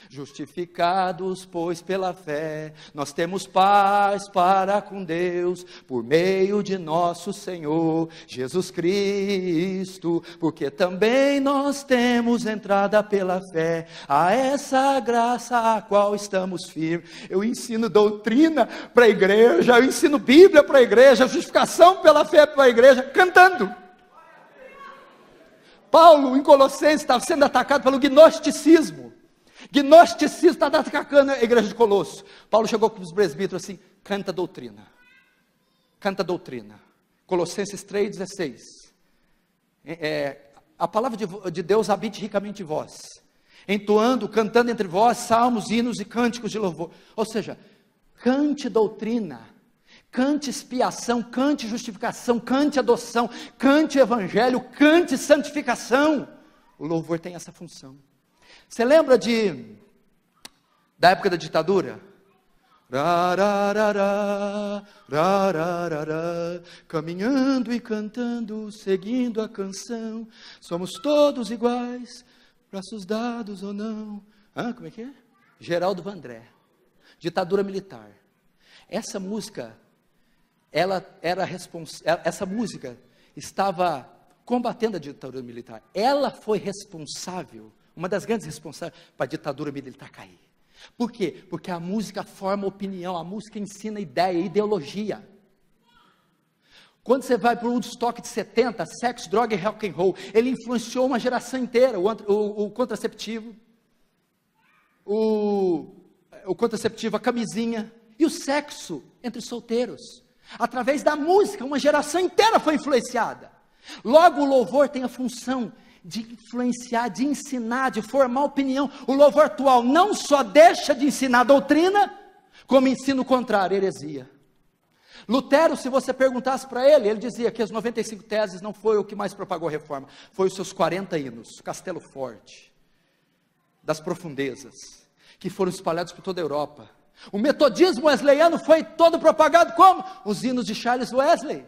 Justificados, pois pela fé, nós temos paz para com Deus, por meio de nosso Senhor Jesus Cristo, porque também nós temos entrada pela fé, a essa graça a qual estamos firmes. Eu ensino doutrina para a igreja, eu ensino Bíblia para a igreja, justificação pela fé para a igreja, cantando. Paulo, em Colossenses, estava sendo atacado pelo gnosticismo. Gnosticismo está atacando a igreja de Colosso. Paulo chegou para os presbíteros assim, canta doutrina. Canta doutrina. Colossenses 3,16. A palavra de Deus habite ricamente em vós, entoando, cantando entre vós, salmos, hinos e cânticos de louvor. Ou seja, cante doutrina, cante expiação, cante justificação, cante adoção, cante evangelho, cante santificação. O louvor tem essa função. Você lembra da época da ditadura? Caminhando e cantando, seguindo a canção, somos todos iguais, braços dados ou não. Como é que é? Geraldo Vandré, ditadura militar. Essa música, essa música estava combatendo a ditadura militar. Ela foi responsável, uma das grandes responsáveis para a ditadura militar cair. Por quê? Porque a música forma opinião, a música ensina ideia, ideologia. Quando você vai para o Woodstock de 70, sexo, droga e rock and roll, ele influenciou uma geração inteira, o contraceptivo, a camisinha e o sexo entre solteiros. Através da música, uma geração inteira foi influenciada. Logo, o louvor tem a função de influenciar, de ensinar, de formar opinião. O louvor atual não só deixa de ensinar doutrina, como ensina o contrário, heresia. Lutero, se você perguntasse para ele dizia que as 95 teses não foi o que mais propagou a reforma, foi os seus 40 hinos, Castelo Forte, das profundezas, que foram espalhados por toda a Europa. O metodismo wesleyano foi todo propagado como? Os hinos de Charles Wesley.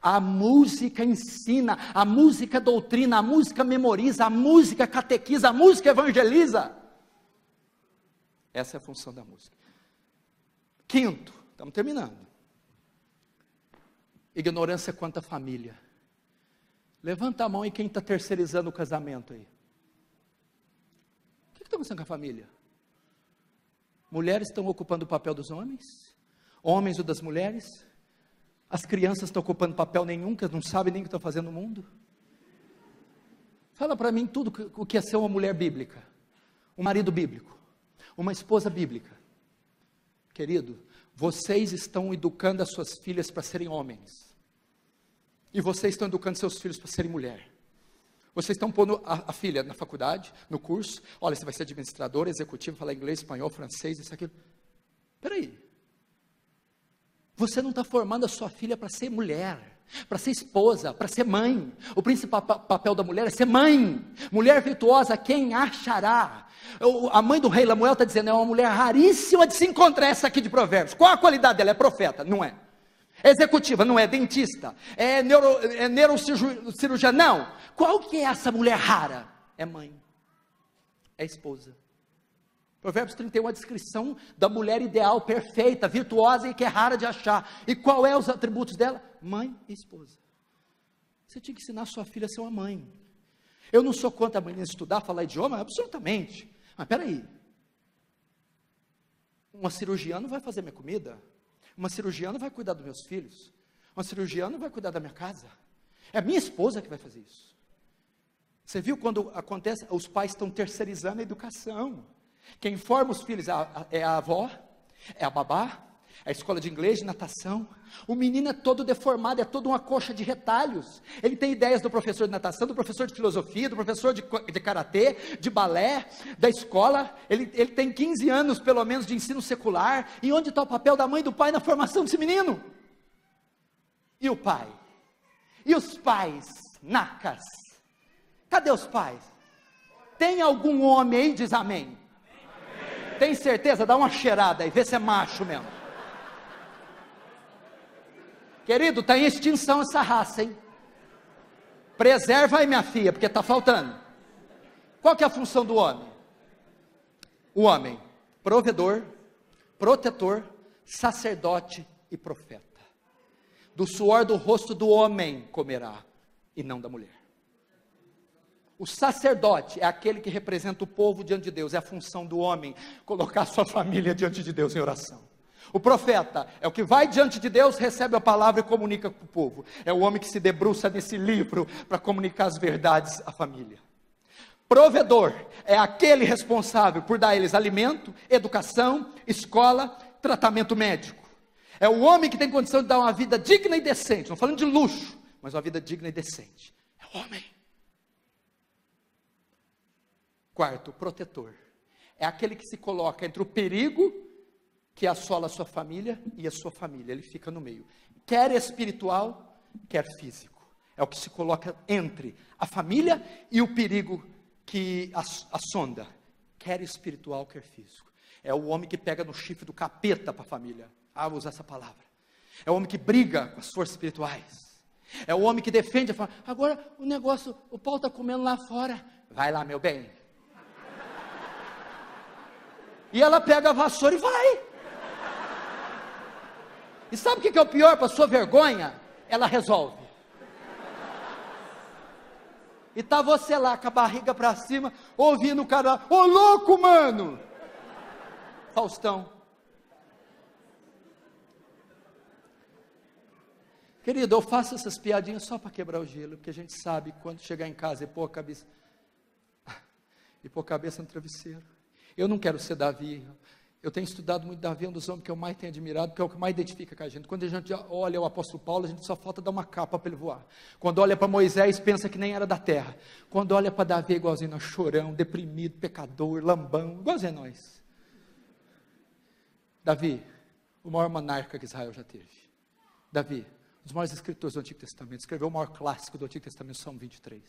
A música ensina, a música doutrina, a música memoriza, a música catequiza, a música evangeliza. Essa é a função da música. Quinto, estamos terminando. Ignorância quanto à família. Levanta a mão aí quem está terceirizando o casamento aí. O que está acontecendo com a família? Mulheres estão ocupando o papel dos homens? Homens o das mulheres? As crianças estão ocupando papel nenhum, que não sabem nem o que estão fazendo no mundo? Fala para mim tudo o que é ser uma mulher bíblica, um marido bíblico, uma esposa bíblica. Querido, vocês estão educando as suas filhas para serem homens, e vocês estão educando seus filhos para serem mulher. Vocês estão pondo a filha na faculdade, no curso, olha, você vai ser administrador, executivo, falar inglês, espanhol, francês, isso, aquilo. Espera aí. Você não está formando a sua filha para ser mulher, para ser esposa, para ser mãe. O principal papel da mulher é ser mãe. Mulher virtuosa, quem achará? A mãe do rei Lemuel está dizendo, é uma mulher raríssima de se encontrar, essa aqui de Provérbios. Qual a qualidade dela? É profeta? Não é. É executiva? Não é. Dentista? É neurocirurgiã? Não. Qual que é essa mulher rara? é mãe, é esposa. Provérbios 31 é a descrição da mulher ideal, perfeita, virtuosa e que é rara de achar. E qual é os atributos dela? Mãe e esposa. Você tinha que ensinar sua filha a ser uma mãe. Eu não sou contra a menina estudar, falar idioma, absolutamente. Mas peraí, uma cirurgiã não vai fazer minha comida, uma cirurgiã não vai cuidar dos meus filhos, uma cirurgiã não vai cuidar da minha casa, é a minha esposa que vai fazer isso. Você viu quando acontece, os pais estão terceirizando a educação, quem forma os filhos é a avó, é a babá, é a escola de inglês, de natação. O menino é todo deformado, é toda uma coxa de retalhos. Ele tem ideias do professor de natação, do professor de filosofia, do professor de karatê, de balé, da escola. Ele tem 15 anos, pelo menos, de ensino secular. E onde está o papel da mãe e do pai na formação desse menino? E o pai? E os pais, nacas? Cadê os pais? Tem algum homem aí? Diz amém. Tem certeza? Dá uma cheirada aí, vê se é macho mesmo. Querido, está em extinção essa raça, hein? Preserva aí, minha filha, porque está faltando. Qual que é a função do homem? O homem, provedor, protetor, sacerdote e profeta. Do suor do rosto do homem comerá, e não da mulher. O sacerdote é aquele que representa o povo diante de Deus, é a função do homem, colocar sua família diante de Deus em oração. O profeta é o que vai diante de Deus, recebe a palavra e comunica com o povo. É o homem que se debruça nesse livro para comunicar as verdades à família. Provedor é aquele responsável por dar a eles alimento, educação, escola, tratamento médico. É o homem que tem condição de dar uma vida digna e decente, não falando de luxo, mas uma vida digna e decente. É o homem. Quarto, protetor. É aquele que se coloca entre o perigo que assola a sua família e a sua família. Ele fica no meio. Quer espiritual, quer físico. É o que se coloca entre a família e o perigo que assonda. Quer espiritual, quer físico. É o homem que pega no chifre do capeta para a família. Ah, vou usar essa palavra. É o homem que briga com as forças espirituais. É o homem que defende a família. Agora, o negócio, o pau está comendo lá fora. Vai lá, meu bem. E ela pega a vassoura e vai. E sabe o que é o pior para sua vergonha? Ela resolve. E tá você lá com a barriga para cima, ouvindo o cara, ô louco, mano! Faustão. Querido, eu faço essas piadinhas só para quebrar o gelo, porque a gente sabe quando chegar em casa e pôr a cabeça no travesseiro. Eu não quero ser Davi. Eu tenho estudado muito Davi, é um dos homens que eu mais tenho admirado, porque é o que mais identifica com a gente. Quando a gente olha o apóstolo Paulo, a gente só falta dar uma capa para ele voar. Quando olha para Moisés, pensa que nem era da terra. Quando olha para Davi, é igualzinho nós, chorão, deprimido, pecador, lambão, igualzinho a nós. Davi, o maior monarca que Israel já teve. Davi, um dos maiores escritores do Antigo Testamento, escreveu o maior clássico do Antigo Testamento, Salmo 23.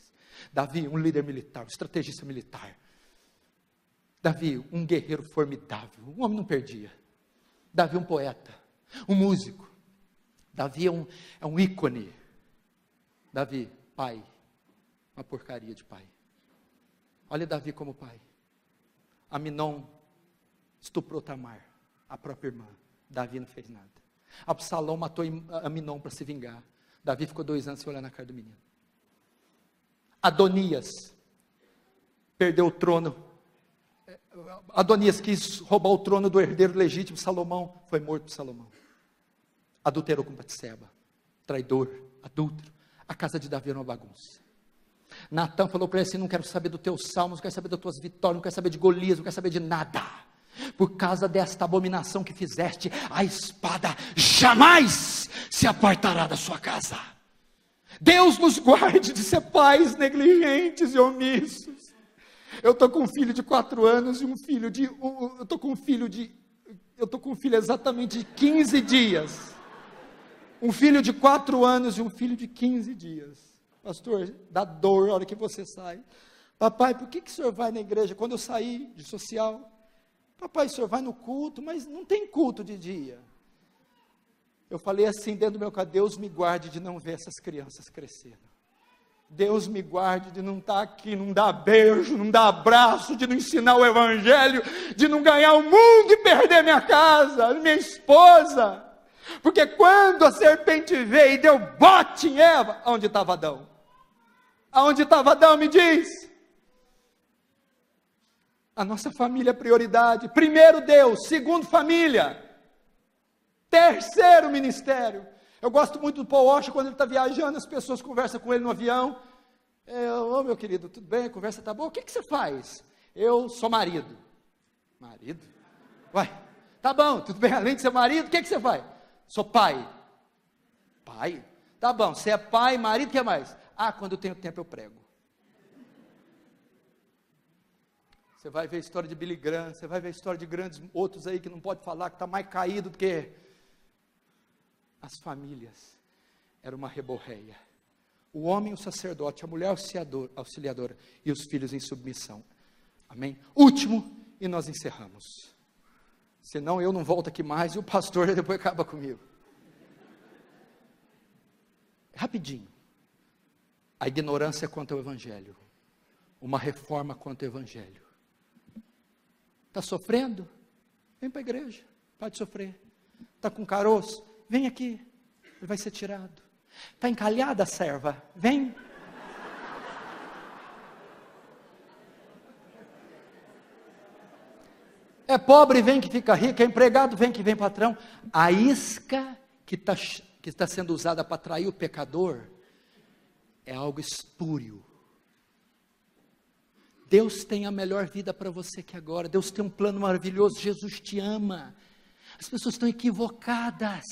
Davi, um líder militar, um estrategista militar. Davi, um guerreiro formidável, um homem não perdia. Davi, um poeta, um músico. Davi é um ícone. Davi, pai, uma porcaria de pai. Olha Davi como pai. Aminon estuprou Tamar, a própria irmã. Davi não fez nada. Absalão matou Aminon para se vingar. Davi ficou 2 anos sem olhar na cara do menino. Adonias perdeu o trono. Adonias quis roubar o trono do herdeiro legítimo, Salomão, foi morto por Salomão. Adulterou com Batseba, traidor, adúltero. A casa de Davi era uma bagunça. Natã falou para ele assim, não quero saber dos teus salmos, não quero saber das tuas vitórias, não quero saber de Golias, não quero saber de nada. Por causa desta abominação que fizeste, a espada jamais se apartará da sua casa. Deus nos guarde de ser pais negligentes e omissos. Eu estou com um filho de 4 anos e um filho de... Eu estou com um filho exatamente de 15 dias. Um filho de 4 anos e um filho de 15 dias. Pastor, dá dor a hora que você sai. Papai, por que o senhor vai na igreja? Quando eu saí de social, papai, o senhor vai no culto, mas não tem culto de dia. Eu falei assim dentro do meu coração, Deus me guarde de não ver essas crianças crescendo. Deus me guarde de não estar aqui, não dar beijo, não dar abraço, de não ensinar o evangelho, de não ganhar o mundo e perder minha casa, minha esposa. Porque quando a serpente veio e deu bote em Eva, onde estava Adão? Aonde estava Adão, me diz? A nossa família é prioridade. Primeiro Deus, segundo família, terceiro ministério. Eu gosto muito do Paul Washer, quando ele está viajando, as pessoas conversam com ele no avião. Ô meu querido, tudo bem? A conversa está boa? O que você faz? Eu sou marido. Marido? Uai, tá bom, tudo bem? Além de ser marido, o que você faz? Sou pai. Pai? Tá bom, você é pai, marido, o que mais? Quando eu tenho tempo eu prego. Você vai ver a história de Billy Graham, você vai ver a história de grandes outros aí que não pode falar, que está mais caído do que... As famílias, era uma reborreia. O homem, o sacerdote, a mulher auxiliadora e os filhos em submissão. Amém? Último, e nós encerramos. Senão eu não volto aqui mais e o pastor depois acaba comigo. Rapidinho. A ignorância quanto ao evangelho. Uma reforma quanto ao evangelho. Está sofrendo? Vem para a igreja. Pode sofrer. Está com caroço? Vem aqui, ele vai ser tirado. Está encalhada a serva? Vem. É pobre, vem que fica rico. É empregado, vem que vem patrão. A isca que está sendo usada para atrair o pecador é algo espúrio. Deus tem a melhor vida para você aqui agora. Deus tem um plano maravilhoso. Jesus te ama. As pessoas estão equivocadas.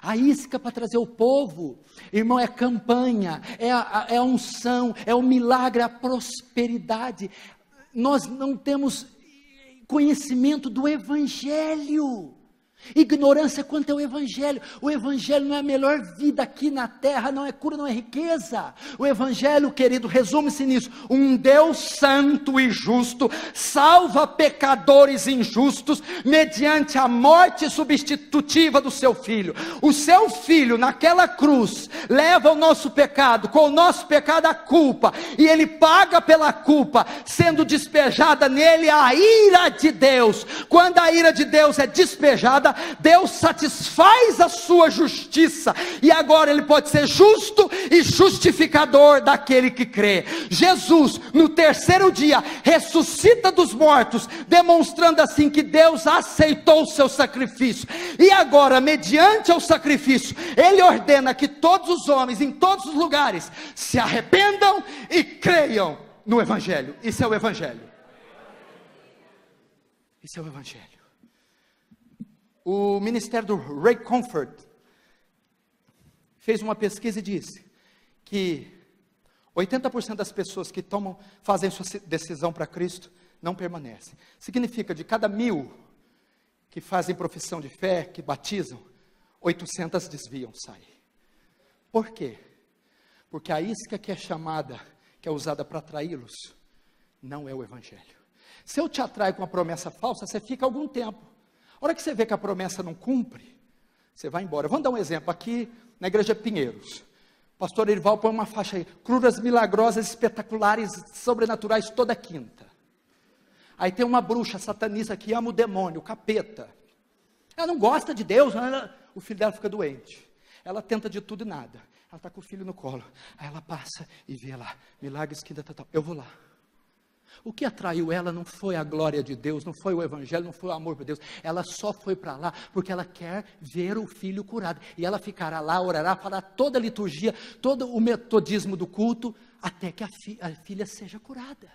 A isca para trazer o povo, irmão, é campanha, é a unção, é o milagre, a prosperidade. Nós não temos conhecimento do evangelho. Ignorância quanto ao evangelho. O evangelho não é a melhor vida aqui na terra, não é cura, não é riqueza. O evangelho, querido, resume-se nisso: um Deus santo e justo salva pecadores injustos mediante a morte substitutiva do seu filho. O seu filho naquela cruz leva o nosso pecado, com o nosso pecado a culpa, e ele paga pela culpa, sendo despejada nele a ira de Deus. Quando a ira de Deus é despejada, Deus satisfaz a sua justiça, e agora ele pode ser justo e justificador daquele que crê. Jesus, no terceiro dia, ressuscita dos mortos, demonstrando assim que Deus aceitou o seu sacrifício, e agora, mediante o sacrifício, ele ordena que todos os homens, em todos os lugares, se arrependam e creiam no evangelho. Isso é o evangelho. Isso é o evangelho. O ministério do Ray Comfort fez uma pesquisa e disse que 80% das pessoas que fazem sua decisão para Cristo não permanecem. Significa, de cada 1000 que fazem profissão de fé, que batizam, 800 desviam, saem. Por quê? Porque a isca que é chamada, que é usada para atraí-los, não é o evangelho. Se eu te atraio com uma promessa falsa, você fica algum tempo. A hora que você vê que a promessa não cumpre, você vai embora. Vamos dar um exemplo aqui na igreja Pinheiros. O pastor Erival põe uma faixa aí: curas milagrosas, espetaculares, sobrenaturais, toda quinta. Aí tem uma bruxa satanista que ama o demônio, o capeta. Ela não gosta de Deus, o filho dela fica doente. Ela tenta de tudo e nada. Ela está com o filho no colo. Aí ela passa e vê lá, milagres que tal. Eu vou lá. O que atraiu ela não foi a glória de Deus, não foi o evangelho, não foi o amor por Deus. Ela só foi para lá porque ela quer ver o filho curado. E ela ficará lá, orará, fará toda a liturgia, todo o metodismo do culto, até que a filha seja curada.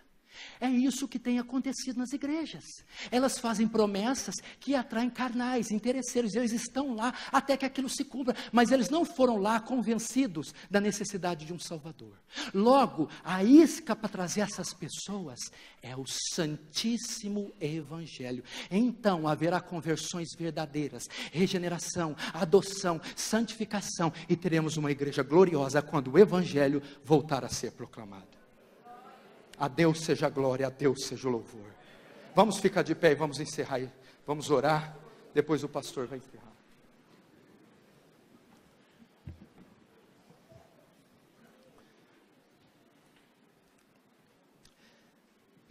É isso que tem acontecido nas igrejas. Elas fazem promessas que atraem carnais, interesseiros, eles estão lá até que aquilo se cumpra, mas eles não foram lá convencidos da necessidade de um Salvador. Logo, a isca para trazer essas pessoas é o Santíssimo Evangelho. Então haverá conversões verdadeiras, regeneração, adoção, santificação, e teremos uma igreja gloriosa quando o Evangelho voltar a ser proclamado. A Deus seja a glória, a Deus seja o louvor. Vamos ficar de pé e vamos encerrar aí. Vamos orar, depois o pastor vai encerrar.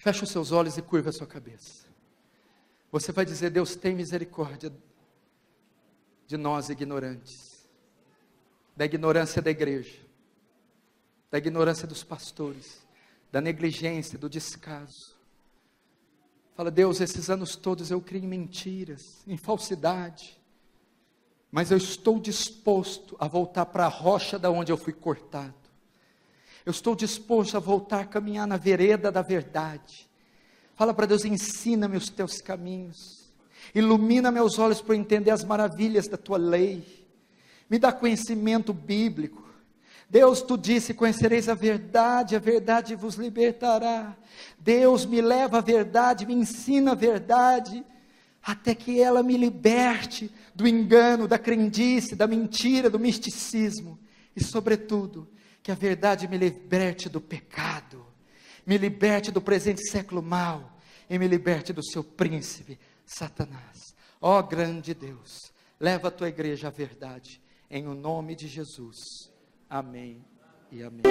Feche os seus olhos e curva a sua cabeça. Você vai dizer: Deus, tem misericórdia de nós ignorantes, da ignorância da igreja, da ignorância dos pastores, da negligência, do descaso. Fala: Deus, esses anos todos eu criei em mentiras, em falsidade, mas eu estou disposto a voltar para a rocha da onde eu fui cortado. Eu estou disposto a voltar a caminhar na vereda da verdade. Fala para Deus: ensina-me os teus caminhos, ilumina meus olhos para eu entender as maravilhas da tua lei, me dá conhecimento bíblico. Deus, tu disse: conhecereis a verdade vos libertará. Deus, me leva à verdade, me ensina a verdade, até que ela me liberte do engano, da crendice, da mentira, do misticismo, e sobretudo, que a verdade me liberte do pecado, me liberte do presente século mau, e me liberte do seu príncipe, Satanás. Ó grande Deus, leva a tua igreja à verdade, em o nome de Jesus. Amém e amém.